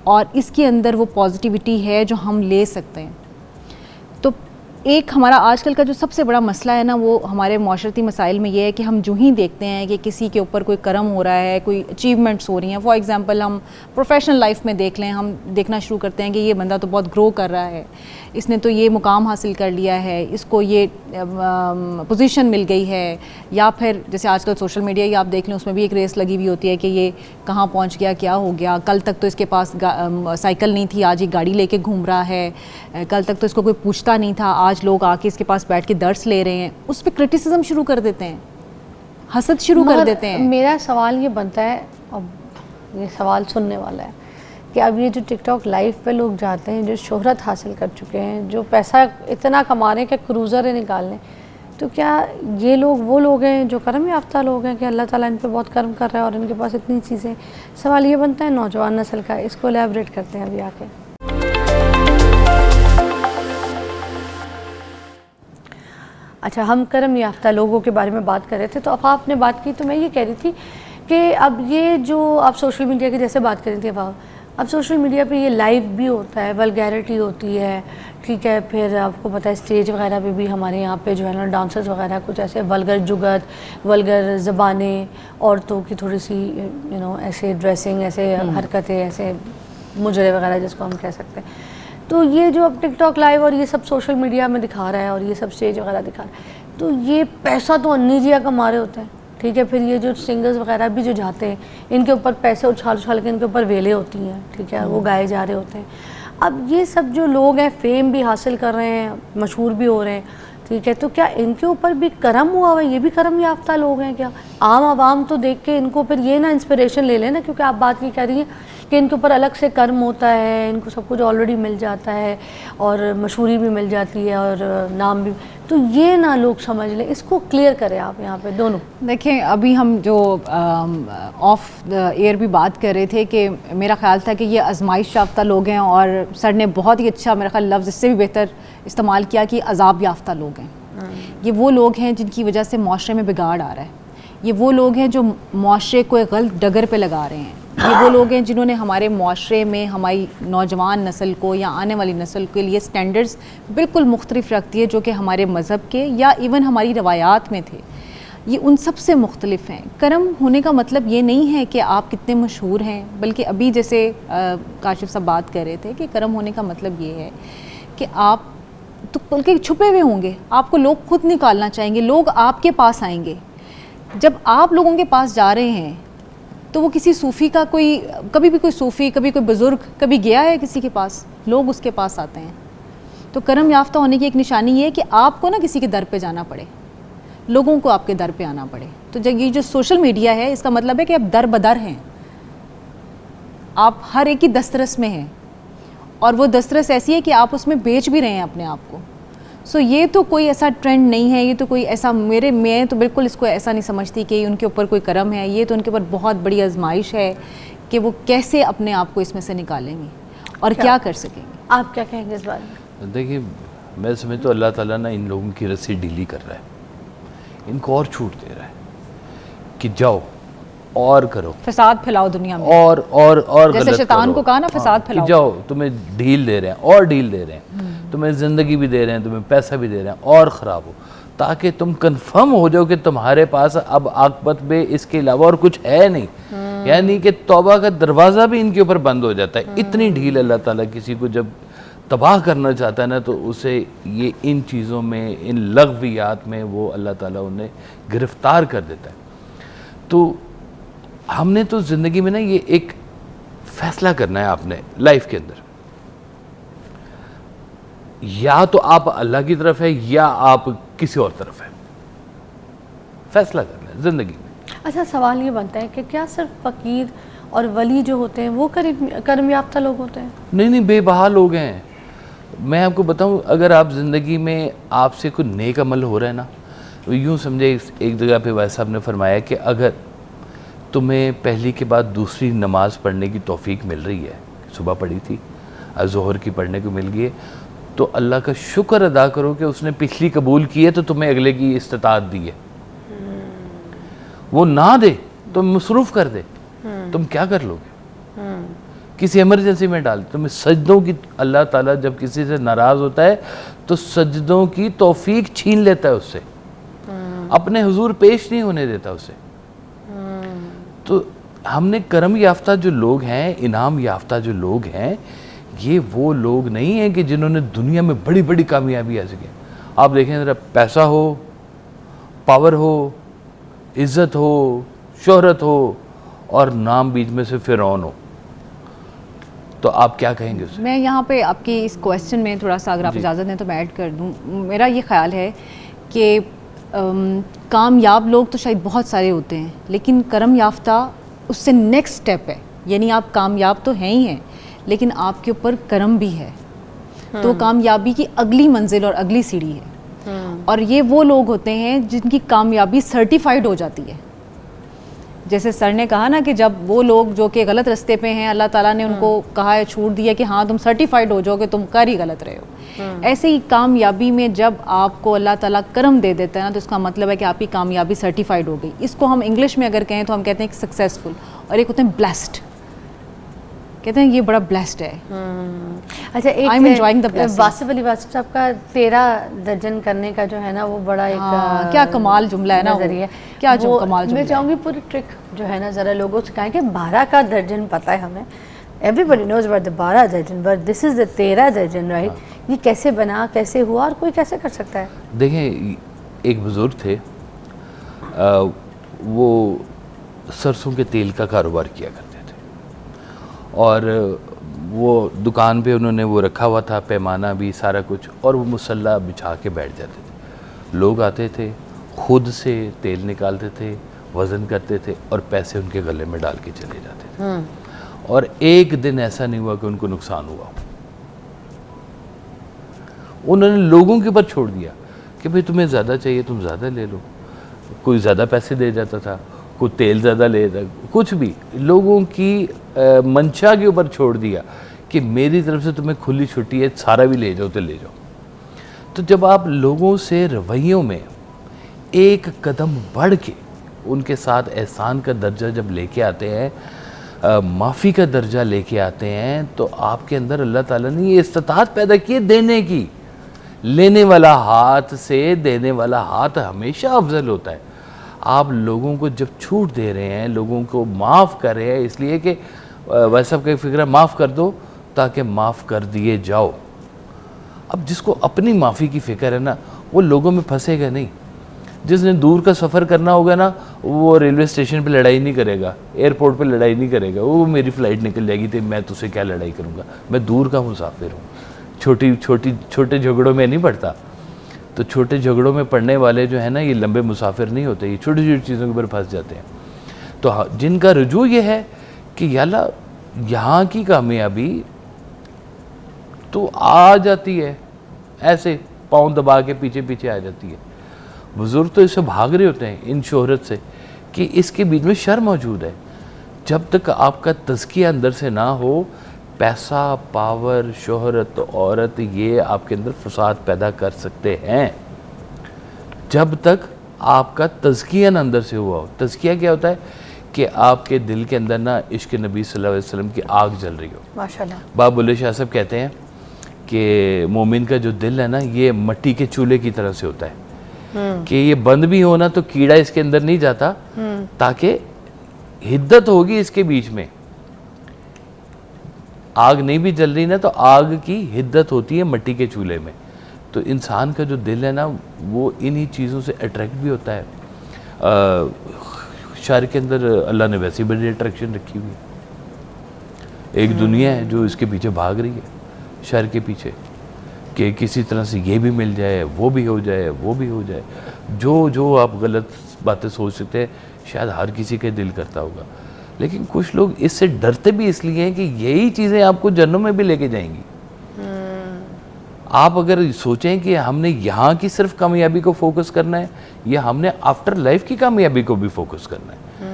اور اس کے اندر وہ پازیٹیوٹی ہے جو ہم لے سکتے ہیں. تو ایک ہمارا آج کل کا جو سب سے بڑا مسئلہ ہے نا, وہ ہمارے معاشرتی مسائل میں یہ ہے کہ ہم جو ہی دیکھتے ہیں کہ کسی کے اوپر کوئی کرم ہو رہا ہے, کوئی اچیومنٹس ہو رہی ہیں. فار ایگزامپل ہم پروفیشنل لائف میں دیکھ لیں, ہم دیکھنا شروع کرتے ہیں کہ یہ بندہ تو بہت گرو کر رہا ہے, اس نے تو یہ مقام حاصل کر لیا ہے, اس کو یہ پوزیشن مل گئی ہے. یا پھر جیسے آج کل سوشل میڈیا ہی آپ دیکھ لیں, اس میں بھی ایک ریس لگی ہوئی ہوتی ہے کہ یہ کہاں پہنچ گیا, کیا ہو گیا, کل تک تو اس کے پاس سائیکل نہیں تھی, آج یہ گاڑی لے کے گھوم رہا ہے, کل تک تو اس کو کوئی پوچھتا نہیں تھا, آج لوگ آ کے اس کے پاس بیٹھ کے درس لے رہے ہیں. اس پہ کرٹیسزم شروع کر دیتے ہیں, حسد شروع کر دیتے ہیں. میرا سوال یہ بنتا ہے, اب یہ سوال سننے والا ہے, کہ اب یہ جو ٹک ٹاک لائیو پہ لوگ جاتے ہیں, جو شہرت حاصل کر چکے ہیں, جو پیسہ اتنا کما رہے ہیں کہ کروزر نکال لیں, تو کیا یہ لوگ وہ لوگ ہیں جو کرم یافتہ لوگ ہیں کہ اللہ تعالیٰ ان پہ بہت کرم کر رہا ہے اور ان کے پاس اتنی چیزیں؟ سوال یہ بنتا ہے نوجوان نسل کا, اس کو الیبریٹ کرتے ہیں ابھی آ کے. اچھا, ہم کرم یافتہ لوگوں کے بارے میں بات کر رہے تھے, تو اب آپ نے بات کی تو میں یہ کہہ رہی تھی کہ اب یہ جو آپ سوشل میڈیا کی جیسے بات کر رہی تھی, اب سوشل میڈیا پہ یہ لائیو بھی ہوتا ہے, ولگیرٹی ہوتی ہے, ٹھیک ہے, پھر آپ کو پتہ ہے اسٹیج وغیرہ پہ بھی ہمارے یہاں پہ جو ہے نا ڈانسرز وغیرہ کچھ ایسے ولگر جگت, ولگر زبانیں, عورتوں کی تھوڑی سی ایسے ڈریسنگ, ایسے حرکتیں, ایسے مجرے وغیرہ جس کو ہم کہہ سکتے ہیں. تو یہ جو اب ٹک ٹاک لائیو اور یہ سب سوشل میڈیا میں دکھا رہا ہے اور یہ سب اسٹیج وغیرہ دکھا رہا ہے, تو یہ پیسہ تو انی جیا کما رہے ہوتے ہیں, ٹھیک ہے. پھر یہ جو سنگرز وغیرہ بھی جو جاتے ہیں, ان کے اوپر پیسے اچھال کے ان کے اوپر ویلیں ہوتی ہیں, ٹھیک ہے, وہ گائے جا رہے ہوتے ہیں. اب یہ سب جو لوگ ہیں فیم بھی حاصل کر رہے ہیں, مشہور بھی ہو رہے ہیں, ٹھیک ہے. تو کیا ان کے اوپر بھی کرم ہوا ہوا ہے؟ یہ بھی کرم یافتہ لوگ ہیں کیا؟ عام عوام تو دیکھ کے ان کو پھر یہ نہ انسپریشن لے لیں نا، کیونکہ آپ بات یہ کہہ رہی ہیں کہ ان کے اوپر الگ سے کرم ہوتا ہے، ان کو سب کچھ آلریڈی مل جاتا ہے اور مشہوری بھی مل جاتی ہے اور نام بھی، تو یہ نہ لوگ سمجھ لیں. اس کو کلیئر کریں آپ یہاں پہ دونوں. دیکھیں ابھی ہم جو آف ایئر بھی بات کر رہے تھے کہ میرا خیال تھا کہ یہ آزمائش یافتہ لوگ ہیں، اور سر نے بہت ہی اچھا میرا خیال لفظ اس سے بھی بہتر استعمال کیا کہ عذاب یافتہ لوگ ہیں. یہ وہ لوگ ہیں جن کی وجہ سے معاشرے میں بگاڑ آ رہا ہے. یہ وہ لوگ ہیں جو معاشرے کو ایک غلط ڈگر پہ لگا رہے ہیں. یہ وہ لوگ ہیں جنہوں نے ہمارے معاشرے میں ہماری نوجوان نسل کو یا آنے والی نسل کے لیے سٹینڈرڈز بالکل مختلف رکھ دیے، جو کہ ہمارے مذہب کے یا ایون ہماری روایات میں تھے. یہ ان سب سے مختلف ہیں. کرم ہونے کا مطلب یہ نہیں ہے کہ آپ کتنے مشہور ہیں، بلکہ ابھی جیسے کاشف صاحب بات کر رہے تھے کہ کرم ہونے کا مطلب یہ ہے کہ آپ تو بلکہ چھپے ہوئے ہوں گے، آپ کو لوگ خود نکالنا چاہیں گے، لوگ آپ کے پاس آئیں گے. جب آپ لوگوں کے پاس جا رہے ہیں تو وہ کسی صوفی کا کوئی کبھی بھی کوئی صوفی، کبھی کوئی بزرگ کبھی گیا ہے کسی کے پاس، لوگ اس کے پاس آتے ہیں. تو کرم یافتہ ہونے کی ایک نشانی یہ ہے کہ آپ کو نہ کسی کے در پہ جانا پڑے، لوگوں کو آپ کے در پہ آنا پڑے. تو جب یہ جو سوشل میڈیا ہے اس کا مطلب ہے کہ آپ در بدر ہیں، آپ ہر ایک کی دسترس میں ہیں، اور وہ دسترس ایسی ہے کہ آپ اس میں بیچ بھی رہے ہیں اپنے آپ کو. سو یہ تو کوئی ایسا ٹرینڈ نہیں ہے، یہ تو کوئی ایسا میں تو بالکل اس کو ایسا نہیں سمجھتی کہ ان کے اوپر کوئی کرم ہے. یہ تو ان کے اوپر بہت بڑی آزمائش ہے کہ وہ کیسے اپنے آپ کو اس میں سے نکالیں گے اور کیا کر سکیں گے. آپ کیا کہیں گے اس بارے میں؟ دیکھیے میں سمجھتا ہوں اللہ تعالیٰ نا ان لوگوں کی رسی ڈھیلی کر رہا ہے، ان کو اور چھوٹ دے رہا ہے کہ جاؤ اور کرو، فساد پھیلاؤ دنیا میں، اور جیسے شیطان کو کہا نا فساد پھیلاؤ، جاؤ تمہیں ڈھیل دے رہے ہیں اور ڈھیل دے رہے ہیں، تمہیں زندگی بھی دے رہے ہیں، تمہیں پیسہ بھی دے رہے ہیں اور خراب ہو، تاکہ تم کنفرم ہو جاؤ کہ تمہارے پاس اب عاقبت میں اس کے علاوہ اور کچھ ہے نہیں. یعنی کہ توبہ کا دروازہ بھی ان کے اوپر بند ہو جاتا ہے. اتنی ڈھیل اللہ تعالیٰ کسی کو جب تباہ کرنا چاہتا ہے نا تو اسے یہ ان چیزوں میں، ان لغویات میں وہ اللہ تعالیٰ انہیں گرفتار کر دیتا ہے. تو ہم نے تو زندگی میں نا یہ ایک فیصلہ کرنا ہے آپ نے لائف کے اندر، یا تو آپ اللہ کی طرف ہے یا آپ کسی اور طرف ہے. فیصلہ کرنا ہے زندگی میں. اچھا سوال یہ بنتا ہے کہ کیا صرف فقیر اور ولی جو ہوتے ہیں وہ کرم یافتہ لوگ ہوتے ہیں؟ نہیں، بے بہا لوگ ہیں. میں آپ کو بتاؤں، اگر آپ زندگی میں آپ سے کوئی نیک عمل ہو رہا ہے نا، یوں سمجھے ایک جگہ پہ بھائی صاحب نے فرمایا کہ اگر تمہیں پہلی کے بعد دوسری نماز پڑھنے کی توفیق مل رہی ہے، صبح پڑھی تھی، ظہر کی پڑھنے کو مل گئی ہے، تو اللہ کا شکر ادا کرو کہ اس نے پچھلی قبول کی ہے تو تمہیں اگلے کی استطاعت دی ہے. وہ نہ دے تو مصروف کر دے، تم کیا کر لو گے؟ کسی ایمرجنسی میں ڈال. تمہیں سجدوں کی، اللہ تعالیٰ جب کسی سے ناراض ہوتا ہے تو سجدوں کی توفیق چھین لیتا ہے اس سے، اپنے حضور پیش نہیں ہونے دیتا اسے. تو ہم نے کرم یافتہ جو لوگ ہیں، انعام یافتہ جو لوگ ہیں، یہ وہ لوگ نہیں ہیں کہ جنہوں نے دنیا میں بڑی بڑی کامیابی حاصل کی. آپ دیکھیں ذرا، پیسہ ہو، پاور ہو، عزت ہو، شہرت ہو، اور نام بیچ میں سے فرعون ہو، تو آپ کیا کہیں گے اسے؟ میں یہاں پہ آپ کی اس کویسچن میں تھوڑا سا اگر آپ اجازت دیں تو میں ایڈ کر دوں. میرا یہ خیال ہے کہ کامیاب لوگ تو شاید بہت سارے ہوتے ہیں، لیکن کرم یافتہ اس سے نیکسٹ سٹیپ ہے. یعنی آپ کامیاب تو ہیں ہی ہیں، لیکن آپ کے اوپر کرم بھی ہے، تو کامیابی کی اگلی منزل اور اگلی سیڑھی ہے. اور یہ وہ لوگ ہوتے ہیں جن کی کامیابی سرٹیفائڈ ہو جاتی ہے. جیسے سر نے کہا نا کہ جب وہ لوگ جو کہ غلط رستے پہ ہیں، اللہ تعالیٰ نے ان کو کہا ہے، چھوٹ دیا کہ ہاں تم سرٹیفائڈ ہو جاؤ کہ تم کر ہی غلط رہے ہو. ایسے ہی کامیابی میں جب آپ کو اللہ تعالیٰ کرم دے دیتا ہے نا، تو اس کا مطلب ہے کہ آپ کی کامیابی سرٹیفائڈ ہو گئی. اس کو ہم انگلش میں اگر کہیں تو ہم کہتے ہیں کہ سکسیزفل، اور ایک ہوتے ہیں بلیسڈ، کہتے ہیں یہ بڑا بلیسڈ ہے. اچھا ایک واسف علی واسف صاحب کا 13 درجن کرنے کا جو ہے نا وہ بڑا ایک کیا کمال جملہ ہے نا، کیا کمال جملہ. میں چاہوں گی پوری ٹرک جو ہے نا ذرا لوگوں سے کہیں کہ 12 کا درجن پتہ ہے ہمیں، everybody knows about the 12 درجن but this is the 13 درجن right. یہ کیسے بنا، کیسے ہوا، اور کوئی کیسے کر سکتا ہے؟ دیکھیں ایک بزرگ تھے، وہ سرسوں کے تیل کا کاروبار کیا کرتے تھے، اور وہ دکان پہ انہوں نے وہ رکھا ہوا تھا، پیمانہ بھی، سارا کچھ، اور وہ مصلی بچھا کے بیٹھ جاتے تھے. لوگ آتے تھے, خود سے تیل نکالتے تھے, وزن کرتے تھے اور پیسے ان کے گلے میں ڈال کے چلے جاتے تھے, اور ایک دن ایسا نہیں ہوا کہ ان کو نقصان ہوا. انہوں نے لوگوں کے اوپر چھوڑ دیا کہ بھئی تمہیں زیادہ چاہیے تم زیادہ لے لو. کوئی زیادہ پیسے دے جاتا تھا, کوئی تیل زیادہ لے جاتا, کچھ بھی لوگوں کی منشا کے اوپر چھوڑ دیا کہ میری طرف سے تمہیں کھلی چھٹی ہے, سارا بھی لے جاؤ تو لے جاؤ. تو جب آپ لوگوں سے رویوں میں ایک قدم بڑھ کے ان کے ساتھ احسان کا درجہ جب لے کے آتے ہیں, معافی کا درجہ لے کے آتے ہیں, تو آپ کے اندر اللہ تعالیٰ نے یہ استطاعت پیدا کی ہے دینے کی. لینے والا ہاتھ سے دینے والا ہاتھ ہمیشہ افضل ہوتا ہے. آپ لوگوں کو جب چھوٹ دے رہے ہیں, لوگوں کو معاف کر رہے ہیں, اس لیے کہ ویسا کا فکر ہے معاف کر دو تاکہ معاف کر دیے جاؤ. اب جس کو اپنی معافی کی فکر ہے نا, وہ لوگوں میں پھنسے گا نہیں. جس نے دور کا سفر کرنا ہوگا نا, وہ ریلوے اسٹیشن پہ لڑائی نہیں کرے گا, ایئرپورٹ پہ لڑائی نہیں کرے گا, وہ میری فلائٹ نکل جائے گی تو میں تجھ سے کیا لڑائی کروں گا, میں دور کا مسافر ہوں. چھوٹے جھگڑوں میں نہیں پڑتا. تو چھوٹے جھگڑوں میں پڑنے والے جو ہیں نا, یہ لمبے مسافر نہیں ہوتے, یہ چھوٹی چھوٹی چیزوں کے اوپر پھنس جاتے ہیں. تو جن کا رجوع یہ ہے کہ یا اللہ یہاں کی کامیابی تو آ جاتی ہے, ایسے پاؤں دبا کے پیچھے پیچھے آ جاتی ہے. بزرگ تو اس سے بھاگ رہے ہوتے ہیں ان شہرت سے کہ اس کے بیچ میں شر موجود ہے. جب تک آپ کا تزکیہ اندر سے نہ ہو, پیسہ, پاور, شہرت, عورت, یہ آپ کے اندر فساد پیدا کر سکتے ہیں. جب تک آپ کا تزکیہ نہ اندر سے ہوا ہو. تزکیہ کیا ہوتا ہے کہ آپ کے دل کے اندر نہ عشق نبی صلی اللہ علیہ وسلم کی آگ جل رہی ہو. ماشاءاللہ. باب بلے شاہ صاحب کہتے ہیں کہ مومن کا جو دل ہے نا, یہ مٹی کے چولہے کی طرح سے ہوتا ہے کہ یہ بند بھی ہونا تو کیڑا اس کے اندر نہیں جاتا, تاکہ حدت ہوگی اس کے بیچ میں. آگ نہیں بھی جل رہی نا, تو آگ کی حدت ہوتی ہے مٹی کے چولہے میں. تو انسان کا جو دل ہے نا, وہ انہی چیزوں سے اٹریکٹ بھی ہوتا ہے. شہر کے اندر اللہ نے ویسی بڑی اٹریکشن رکھی ہوئی ہے. ایک دنیا ہے جو اس کے پیچھے بھاگ رہی ہے, شہر کے پیچھے, کہ کسی طرح سے یہ بھی مل جائے, وہ بھی ہو جائے, وہ بھی ہو جائے. جو آپ غلط باتیں سوچ سکتے ہیں, شاید ہر کسی کا دل کرتا ہوگا. لیکن کچھ لوگ اس سے ڈرتے بھی اس لیے ہیں کہ یہی چیزیں آپ کو جنوں میں بھی لے کے جائیں گی. آپ اگر سوچیں کہ ہم نے یہاں کی صرف کامیابی کو فوکس کرنا ہے, یا ہم نے آفٹر لائف کی کامیابی کو بھی فوکس کرنا ہے,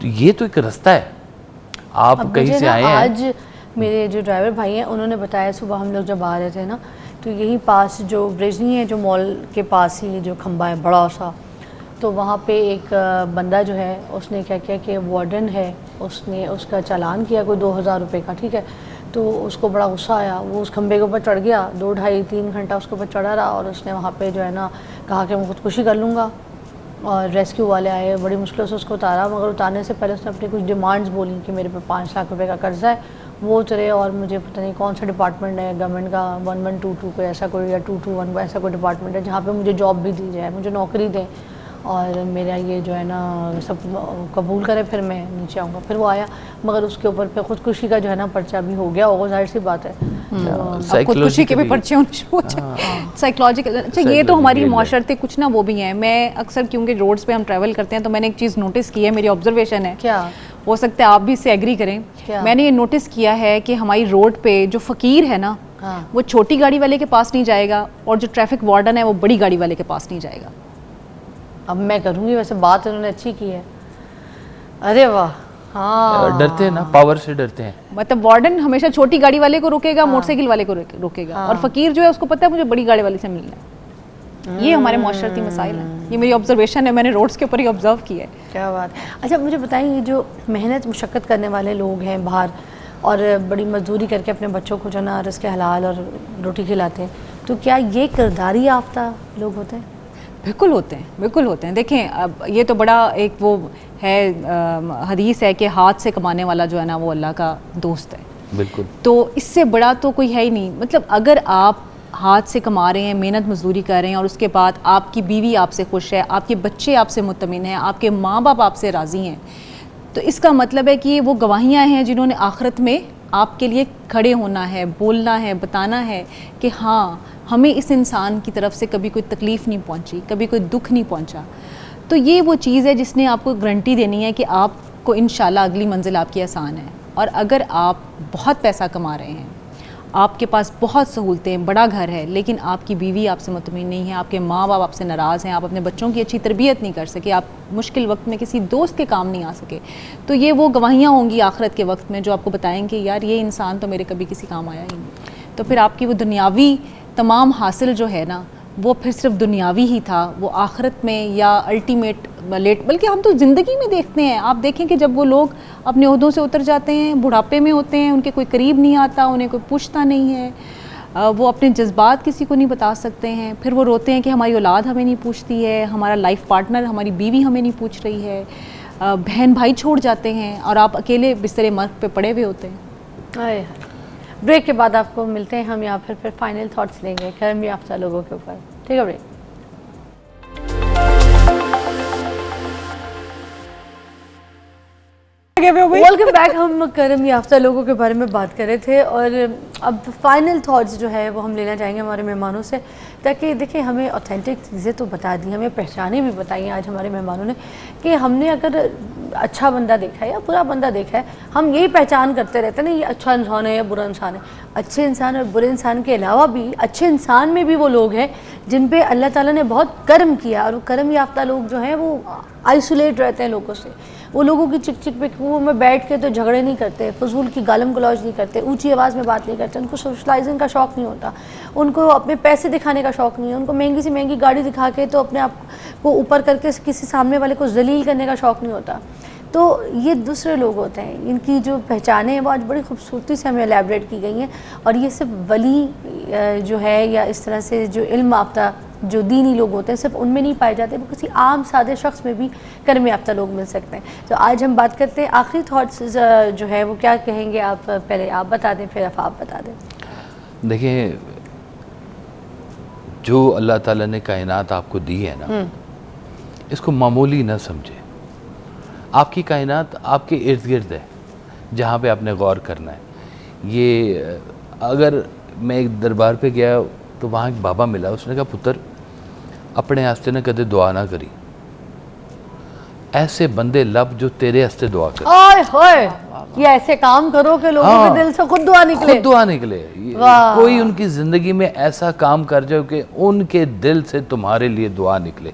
تو یہ تو ایک رستہ ہے. آپ کہیں سے آئے ہیں. آج میرے جو ڈرائیور بھائی ہیں, انہوں نے بتایا صبح ہم لوگ جب آ رہے تھے نا, تو یہیں پاس جو برج نہیں ہے, جو مال کے پاس ہی جو کھمبا ہے بڑا سا, تو وہاں پہ ایک بندہ جو ہے, اس نے کیا کیا کہ وارڈن ہے, اس نے اس کا چالان کیا کوئی 2000 روپے کا, ٹھیک ہے. تو اس کو بڑا غصہ آیا, وہ اس کھمبے کے اوپر چڑھ گیا, 2 ڈھائی 3 گھنٹہ اس کے اوپر چڑھا رہا, اور اس نے وہاں پہ جو ہے نا کہا کہ میں خودکشی کر لوں گا. اور ریسکیو والے آئے, بڑی مشکل سے اس کو اتارا, مگر اتارنے سے پہلے اس نے اپنی کچھ ڈیمانڈز بولی کہ میرے پہ 5 لاکھ روپے کا قرضہ ہے. وہ اترے, اور مجھے پتہ نہیں کون سا ڈپارٹمنٹ ہے گورنمنٹ کا, 1122 کوئی ایسا کوئی, یا 221 ایسا کوئی ڈپارٹمنٹ ہے جہاں پہ مجھے جاب بھی دی جائے, مجھے نوکری دیں, اور میرا یہ جو ہے نا سب قبول کرے, پھر میں نیچے آؤں گا. پھر وہ آیا, مگر اس کے اوپر پہ خودکشی کا جو ہے نا پرچہ بھی ہو گیا ہوگا, ظاہر سی بات ہے. خودکشی کے بھی پرچے ہونے شروع ہو جائے. سائیکلوجیکل, اچھا یہ تو ہماری معاشرتی کچھ نا وہ بھی ہیں. میں اکثر کیونکہ روڈز پہ ہم ٹریول کرتے ہیں, تو میں نے ایک چیز نوٹس کی ہے, میری آبزرویشن ہے, کیا ہو سکتا ہے آپ بھی اس سے ایگری کریں. میں نے یہ نوٹس کیا ہے کہ ہماری روڈ پہ جو فقیر ہے نا, وہ چھوٹی گاڑی والے کے پاس نہیں جائے گا, اور جو ٹریفک وارڈن ہے وہ بڑی گاڑی والے کے پاس نہیں جائے گا. اب میں کروں گی, ویسے بات انہوں نے اچھی کی ہے. ارے واہ. ہاں, ڈرتے ہیں نا, پاور سے ڈرتے ہیں. مطلب وارڈن ہمیشہ چھوٹی گاڑی والے کو روکے گا, موٹر سائیکل والے کو روکے گا, اور فقیر جو ہے اس کو پتہ ہے مجھے بڑی گاڑی والے سے ملنا ہے. یہ ہمارے معاشرتی مسائل ہیں, یہ میری آبزرویشن ہے, میں نے روڈز کے اوپر ہی آبزرو کیا ہے. کیا بات. اچھا مجھے بتائیں, یہ جو محنت مشقت کرنے والے لوگ ہیں باہر, اور بڑی مزدوری کر کے اپنے بچوں کو جو نا رزق حلال اور روٹی کھلاتے ہیں, تو کیا یہ کرداری یافتہ لوگ ہوتے ہیں؟ بالکل ہوتے ہیں, بالکل ہوتے ہیں. دیکھیں اب یہ تو بڑا ایک وہ ہے حدیث ہے کہ ہاتھ سے کمانے والا جو ہے نا وہ اللہ کا دوست ہے. بالکل. تو اس سے بڑا تو کوئی ہے ہی نہیں. مطلب اگر آپ ہاتھ سے کما رہے ہیں, محنت مزدوری کر رہے ہیں, اور اس کے بعد آپ کی بیوی آپ سے خوش ہے, آپ کے بچے آپ سے مطمئن ہیں, آپ کے ماں باپ آپ سے راضی ہیں, تو اس کا مطلب ہے کہ وہ گواہیاں ہیں جنہوں نے آخرت میں آپ کے لیے کھڑے ہونا ہے, بولنا ہے, بتانا ہے کہ ہاں ہمیں اس انسان کی طرف سے کبھی کوئی تکلیف نہیں پہنچی, کبھی کوئی دکھ نہیں پہنچا. تو یہ وہ چیز ہے جس نے آپ کو گارنٹی دینی ہے کہ آپ کو انشاءاللہ اگلی منزل آپ کی آسان ہے. اور اگر آپ بہت پیسہ کما رہے ہیں, آپ کے پاس بہت سہولتیں, بڑا گھر ہے, لیکن آپ کی بیوی آپ سے مطمئن نہیں ہے, آپ کے ماں باپ آپ سے ناراض ہیں, آپ اپنے بچوں کی اچھی تربیت نہیں کر سکے, آپ مشکل وقت میں کسی دوست کے کام نہیں آ سکے, تو یہ وہ گواہیاں ہوں گی آخرت کے وقت میں جو آپ کو بتائیں کہ یار یہ انسان تو میرے کبھی کسی کام آیا ہی نہیں. تو پھر آپ کی وہ دنیاوی تمام حاصل جو ہے نا وہ پھر صرف دنیاوی ہی تھا, وہ آخرت میں یا الٹیمیٹ لیٹ, بلکہ ہم تو زندگی میں دیکھتے ہیں. آپ دیکھیں کہ جب وہ لوگ اپنے عہدوں سے اتر جاتے ہیں, بڑھاپے میں ہوتے ہیں, ان کے کوئی قریب نہیں آتا, انہیں کوئی پوچھتا نہیں ہے, وہ اپنے جذبات کسی کو نہیں بتا سکتے ہیں, پھر وہ روتے ہیں کہ ہماری اولاد ہمیں نہیں پوچھتی ہے, ہمارا لائف پارٹنر, ہماری بیوی ہمیں نہیں پوچھ رہی ہے, بہن بھائی چھوڑ جاتے ہیں اور آپ اکیلے بستر مرگ پہ پڑے ہوئے ہوتے ہیں. بریک کے بعد آپ کو ملتے ہیں ہم یہاں پھر فائنل تھاٹس لیں گے کرم یافتہ لوگوں کے اوپر. ٹھیک ہے بریک. Welcome back. ہم کرم یافتہ لوگوں کے بارے میں بات کر رہے تھے اور اب فائنل تھاٹس جو ہے وہ ہم لینا چاہیں گے ہمارے مہمانوں سے, تاکہ دیکھیں ہمیں اوتھینٹک چیزیں تو بتا دی, ہمیں پہچانیں بھی بتائیں آج ہمارے مہمانوں نے کہ ہم نے اگر اچھا بندہ دیکھا ہے یا برا بندہ دیکھا ہے, ہم یہی پہچان کرتے رہتے ہیں نا یہ اچھا انسان ہے یا برا انسان ہے. اچھے انسان اور برے انسان کے علاوہ بھی اچھے انسان میں بھی وہ لوگ ہیں جن پہ اللہ تعالیٰ نے بہت کرم کیا, اور وہ کرم یافتہ لوگ جو ہیں وہ آئسولیٹ رہتے ہیں لوگوں سے. وہ لوگوں کی چک چک پہ میں بیٹھ کے تو جھگڑے نہیں کرتے, فضول کی گالم گلوچ نہیں کرتے, اونچی آواز میں بات نہیں کرتے, ان کو سوشلائزنگ کا شوق نہیں ہوتا, ان کو اپنے پیسے دکھانے کا شوق نہیں ہے, ان کو مہنگی سے مہنگی گاڑی دکھا کے تو اپنے آپ کو اوپر کر کے کسی سامنے والے کو ذلیل کرنے کا شوق نہیں ہوتا. تو یہ دوسرے لوگ ہوتے ہیں, ان کی جو پہچانیں ہیں وہ آج بڑی خوبصورتی سے ہمیں الیبریٹ کی گئی ہیں, اور یہ صرف ولی جو ہے یا اس طرح سے جو علم یافتہ جو دینی لوگ ہوتے ہیں صرف ان میں نہیں پائے جاتے, وہ کسی عام سادے شخص میں بھی کرم یافتہ لوگ مل سکتے ہیں. تو آج ہم بات کرتے ہیں آخری تھاٹس جو ہے وہ کیا کہیں گے آپ, پہلے آپ بتا دیں پھر آپ بتا دیں. دیکھیں جو اللہ تعالیٰ نے کائنات آپ کو دی ہے نا, اس کو معمولی نہ سمجھے. آپ کی کائنات آپ کے ارد گرد ہے جہاں پہ آپ نے غور کرنا ہے. یہ اگر میں ایک دربار پہ گیا تو وہاں ایک بابا ملا, اس نے کہا پتر اپنے ہاستے نے کدے دعا نہ کری, ایسے بندے لب جو تیرے ہاستے دعا کرے. اوئے ہوئے, یہ ایسے کام کرو کہ لوگوں کے دل سے خود دعا نکلے. خود دعا نکلے. کوئی ان کی زندگی میں ایسا کام کر جاؤ کہ ان کے دل سے تمہارے لیے دعا نکلے.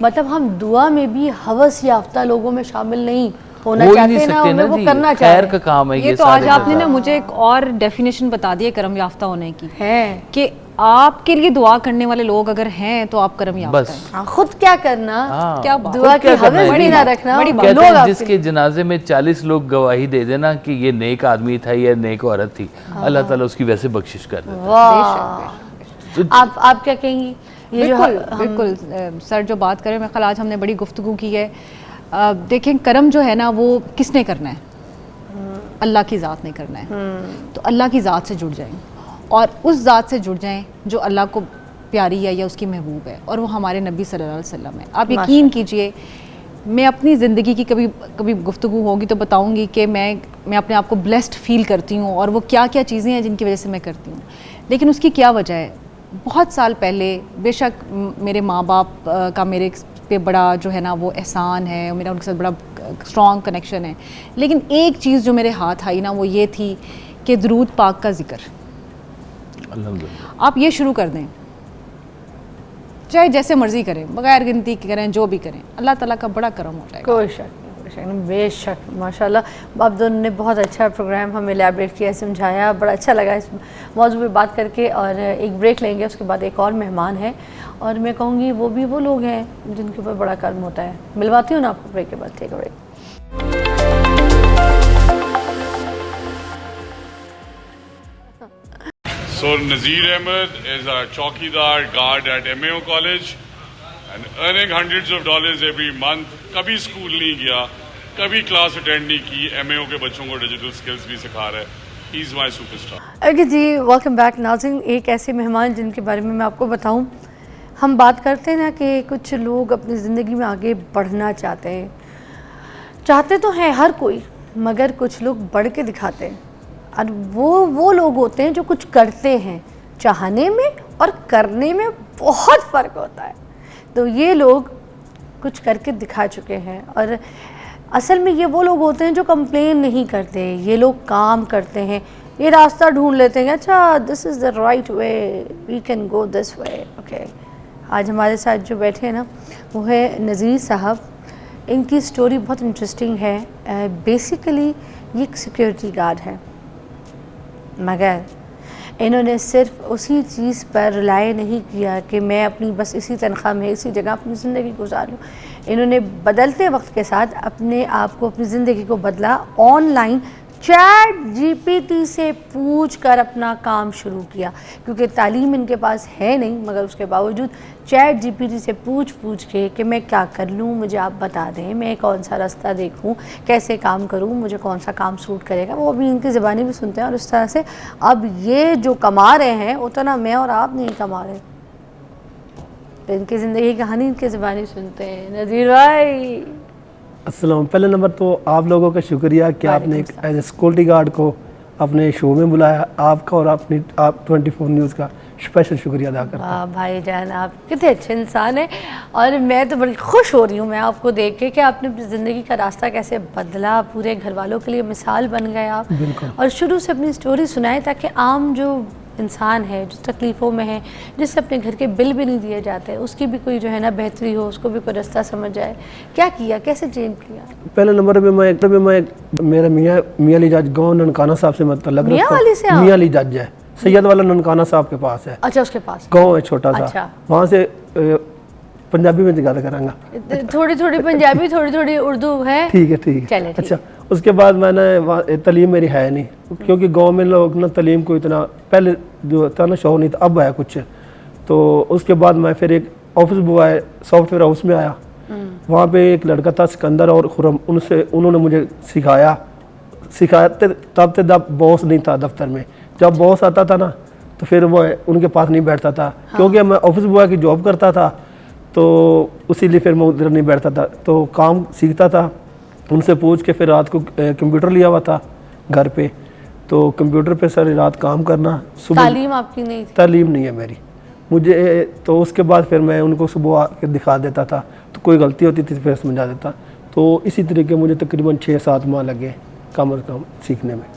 مطلب ہم دعا میں بھی ہوس یافتہ لوگوں میں شامل نہیں ہونا چاہتے ہیں نا, ہمیں وہ کرنا چاہتے ہیں. خیر کا کام ہے یہ تو آج آپ نے نا مجھے ایک اور ڈیفینیشن بتا دی ہے کرم یافتہ ہونے کی, ہے کہ آپ کے لیے دعا کرنے والے لوگ اگر ہیں تو آپ کرم یافتہ ہیں. خود کیا کرنا, کیا بات, دعا کی ہوس بھی نہ رکھنا. کہتے ہیں جس کے جنازے میں 40 لوگ گواہی دے دینا کہ یہ نیک آدمی تھا یا نیک عورت تھی, اللہ تعالیٰ اس کی ویسے بخشش کر دیتا. آپ کیا کہیں گی؟ بالکل سر جو بات کریں, میں خیال آج ہم نے بڑی گفتگو کی ہے. دیکھیں کرم جو ہے نا وہ کس نے کرنا ہے, اللہ کی ذات نے کرنا ہے. تو اللہ کی ذات سے جڑ جائیں اور اس ذات سے جڑ جائیں جو اللہ کو پیاری ہے یا اس کی محبوب ہے, اور وہ ہمارے نبی صلی اللہ علیہ وسلم ہے. آپ یقین کیجئے میں اپنی زندگی کی کبھی گفتگو ہوگی تو بتاؤں گی کہ میں اپنے آپ کو بلیسڈ فیل کرتی ہوں, اور وہ کیا کیا چیزیں ہیں جن کی وجہ سے میں کرتی ہوں. لیکن اس کی کیا وجہ ہے, بہت سال پہلے بے شک میرے ماں باپ کا میرے پہ بڑا جو ہے نا وہ احسان ہے, میرا ان کے ساتھ بڑا اسٹرانگ کنیکشن ہے, لیکن ایک چیز جو میرے ہاتھ آئی نا وہ یہ تھی کہ درود پاک کا ذکر. آپ یہ شروع کر دیں, چاہے جیسے مرضی کریں, بغیر گنتی کریں, جو بھی کریں, اللہ تعالیٰ کا بڑا کرم ہو جائے گا. کوئی شک بے شک. ماشاءاللہ آپ دونوں نے بہت اچھا پروگرام ہمیں الیبریٹ کیا, سمجھایا, بڑا اچھا لگا اس موضوع پہ بات کر کے. اور ایک بریک لیں گے, اس کے بعد ایک اور مہمان ہے, اور میں کہوں گی وہ بھی وہ لوگ ہیں جن کے اوپر بڑا کرم ہوتا ہے. ملواتی ہوں نا آپ کو بریک کے بعد. ٹھیک ہے break. So Nazir Ahmed is a chowkidar guard at MAO College and earning hundreds of dollars every month. کبھی اسکول نہیں گیا, کبھی کلاس اٹینڈ نہیں کی, MAO کے بچوں کو ڈیجیٹل اسکلز بھی سکھا رہا ہے. ہی از مائی سپر اسٹار. اوکے جی, ویلکم بیک. ناظرین, ایک ایسے مہمان جن کے بارے میں آپ کو بتاؤں, ہم بات کرتے ہیں نا کہ کچھ لوگ اپنی زندگی میں آگے بڑھنا چاہتے تو ہیں ہر کوئی, مگر کچھ لوگ بڑھ کے دکھاتے ہیں. اور وہ لوگ ہوتے ہیں جو کچھ کرتے ہیں. چاہنے میں اور کرنے میں بہت فرق ہوتا ہے. تو یہ لوگ کچھ کر کے دکھا چکے ہیں, اور اصل میں یہ وہ لوگ ہوتے ہیں جو کمپلین نہیں کرتے, یہ لوگ کام کرتے ہیں, یہ راستہ ڈھونڈ لیتے ہیں, اچھا this is the right way, we can go this way. Okay, آج ہمارے ساتھ جو بیٹھے ہیں نا وہ ہے نذیر صاحب. ان کی سٹوری بہت انٹرسٹنگ ہے. بیسیکلی یہ ایک سیکیورٹی گارڈ ہے, مگر انہوں نے صرف اسی چیز پر رلائی نہیں کیا کہ میں اپنی بس اسی تنخواہ میں اسی جگہ اپنی زندگی گزار لوں. انہوں نے بدلتے وقت کے ساتھ اپنے آپ کو, اپنی زندگی کو بدلا. Online chat G P T سے پوچھ کر اپنا کام شروع کیا, کیونکہ تعلیم ان کے پاس ہے نہیں, مگر اس کے باوجود چیٹ جی پی ٹی سے پوچھ کے کہ میں کیا کر لوں, مجھے آپ بتا دیں, میں کون سا راستہ دیکھوں, کیسے کام کروں, مجھے کون سا کام سوٹ کرے گا. وہ بھی ان کی زبانیں بھی سنتے ہیں, اور اس طرح سے اب یہ جو کما رہے ہیں اتنا میں اور آپ نہیں کما رہے. تو ان کی زندگی کی کہانی ان کی زبانیں سنتے ہیں. نذیر بھائی السلام. پہلے نمبر تو آپ لوگوں کا شکریہ کہ آپ نے ایز اے سیکورٹی گارڈ کو اپنے شو میں بلایا. آپ کا اور آپ 24 نیوز کا اسپیشل شکریہ ادا کرتا ہوں. بھائی جان آپ کتنے اچھے انسان ہیں, اور میں تو بڑی خوش ہو رہی ہوں میں آپ کو دیکھ کے کہ آپ نے اپنی زندگی کا راستہ کیسے بدلا, پورے گھر والوں کے لیے مثال بن گئے آپ. اور شروع سے اپنی سٹوری سنائے تاکہ عام جو انسان ہے جو تکلیفوں میں ہے, جس سے اپنے گھر کے بل بھی نہیں دیے جاتے, اس کی بھی کوئی جو ہے نا بہتری ہو, اس کو بھی کوئی رستہ سمجھ جائے. کیا کیا, کیسے چینج کیا؟ پہلے نمبر پہ میں میرا میاں علی جج گاؤں ننکانہ صاحب سے متعلق میاں علی جج ہے, سید والا ننکانہ صاحب کے پاس ہے. اچھا, اس کے پاس گاؤں ہے چھوٹا سا, وہاں سے پنجابی میں گل کروں گا, تھوڑی تھوڑی پنجابی تھوڑی تھوڑی اردو ہے. ٹھیک ہے. اچھا, اس کے بعد میں نے تعلیم میری ہے نہیں, کیونکہ گاؤں میں لوگ نا تعلیم کو اتنا پہلے جو تھا نا شوق نہیں تھا, اب ہے کچھ. تو اس کے بعد میں پھر ایک office boy soft where house میں آیا. وہاں پہ ایک لڑکا تھا سکندر اور خرم, انہوں نے مجھے سکھاتے تب باس نہیں تھا دفتر میں. جب باس آتا تھا نا تو پھر وہ ان کے پاس نہیں بیٹھتا تھا, کیونکہ میں آفس بوائے کی جاب کرتا تھا, تو اسی لیے پھر میں ادھر نہیں بیٹھتا تھا. تو کام سیکھتا تھا ان سے پوچھ کے. پھر رات کو کمپیوٹر لیا ہوا تھا گھر پہ, تو کمپیوٹر پہ ساری رات کام کرنا. صبح تعلیم آپ کی نہیں تھی؟ تعلیم نہیں ہے میری مجھے. تو اس کے بعد پھر میں ان کو صبح آ کے دکھا دیتا تھا, تو کوئی غلطی ہوتی تھی پھر سمجھا دیتا. تو اسی طریقے مجھے تقریباً 6-7 ماہ لگے کم از کم سیکھنے میں.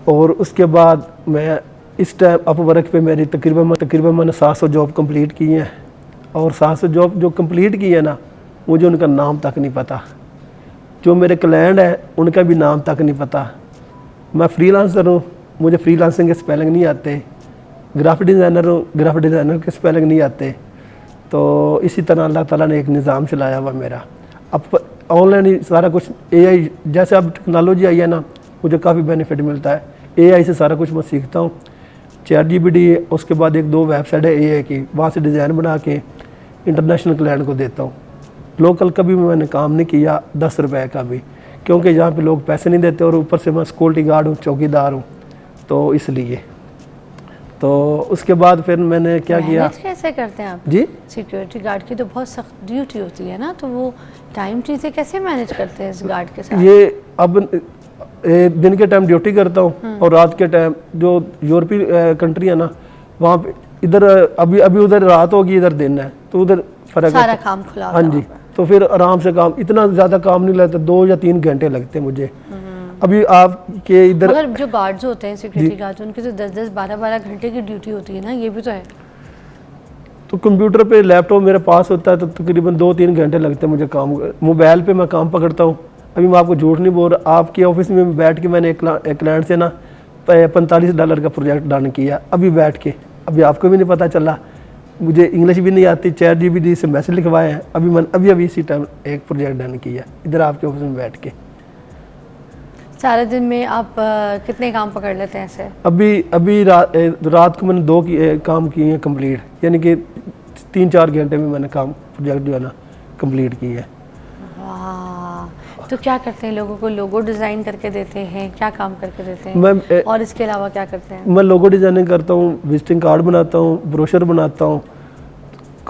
اور اس کے بعد میں اس ٹائم اپ ورک پہ میری تقریباً میں نے 700 جاب کمپلیٹ کی ہیں. اور 700 جاب جو کمپلیٹ کی ہے نا, مجھے ان کا نام تک نہیں پتہ. جو میرے کلائنٹ ہیں ان کا بھی نام تک نہیں پتہ. میں فری لانسر ہوں, مجھے فری لانسنگ کے سپیلنگ نہیں آتے. گرافک ڈیزائنر ہوں, گرافک ڈیزائنر کے سپیلنگ نہیں آتے. تو اسی طرح اللہ تعالیٰ نے ایک نظام چلایا ہوا میرا. اب آن لائن ہی سارا کچھ, اے آئی جیسے اب ٹیکنالوجی آئی ہے نا, مجھے کافی بینیفٹ ملتا ہے. اے آئی سے سارا کچھ میں سیکھتا ہوں. چیٹ جی پی ٹی, اس کے بعد 1-2 ویب سائٹ ہے اے آئی کی, وہاں سے ڈیزائن بنا کے انٹرنیشنل کلائنٹ کو دیتا ہوں. لوکل کبھی میں نے کام نہیں کیا 10 روپے کا بھی, کیونکہ یہاں پہ لوگ پیسے نہیں دیتے, اور اوپر سے میں سیکورٹی گارڈ ہوں, چوکی دار ہوں, تو اس لیے. تو اس کے بعد پھر میں نے کیا کیا. کیسے کرتے ہیں آپ؟ جی, سیکیورٹی گارڈ کی تو بہت سخت ڈیوٹی ہوتی ہے نا, تو وہ ٹائم چیزیں کیسے مینیج کرتے ہیں اس گارڈ کے ساتھ؟ یہ اب دن کے ٹائم ڈیوٹی کرتا ہوں, اور رات کے ٹائم جو یورپی کنٹری ہے نا, وہاں پہ ادھر ابھی ادھر رات ہوگی, ادھر دن ہے, تو ادھر فرق سارا کام کھلا. ہاں جی, تو پھر آرام سے کام, اتنا زیادہ کام نہیں لگتا, 2 یا 3 گھنٹے لگتے مجھے. ابھی آپ کے ادھر مگر جو گارڈز ہوتے ہیں سیکیورٹی گارڈز, ان کی تو 10-10 12-12 گھنٹے کی ڈیوٹی ہوتی ہے نا, یہ بھی تو ہے. تو کمپیوٹر پہ لیپ ٹاپ میرے پاس ہوتا ہے, تو تقریباً 2-3 گھنٹے لگتے ہیں مجھے کام. موبائل پہ میں کام پکڑتا ہوں. ابھی میں آپ کو جھوٹ نہیں بول رہا, آپ کے آفس میں بیٹھ کے میں نے ایک کلائنٹ سے نا $45 کا پروجیکٹ ڈن کیا, ابھی بیٹھ کے. ابھی آپ کو بھی نہیں پتہ چلا, مجھے انگلش بھی نہیں آتی, چیٹ جی پی ٹی سے میسج لکھوائے ہیں. ابھی اسی ٹائم ایک پروجیکٹ ڈن کیا ادھر آپ کے آفس میں بیٹھ کے. سارے دن میں آپ کتنے کام پکڑ لیتے ہیں ایسے؟ ابھی رات کو میں نے 2 کام کیے ہیں کمپلیٹ, یعنی کہ 3-4 گھنٹے میں نے کام پروجیکٹ جو ہے نا کمپلیٹ کی ہے. تو کیا کرتے ہیں, لوگوں کو لوگو ڈیزائن کر کے دیتے ہیں, کیا کام کر کے دیتے ہیں, اور اس کے علاوہ کیا کرتے ہیں؟ میں لوگو ڈیزائننگ کرتا ہوں, وزٹنگ کارڈ بناتا ہوں, بروشر بناتا ہوں,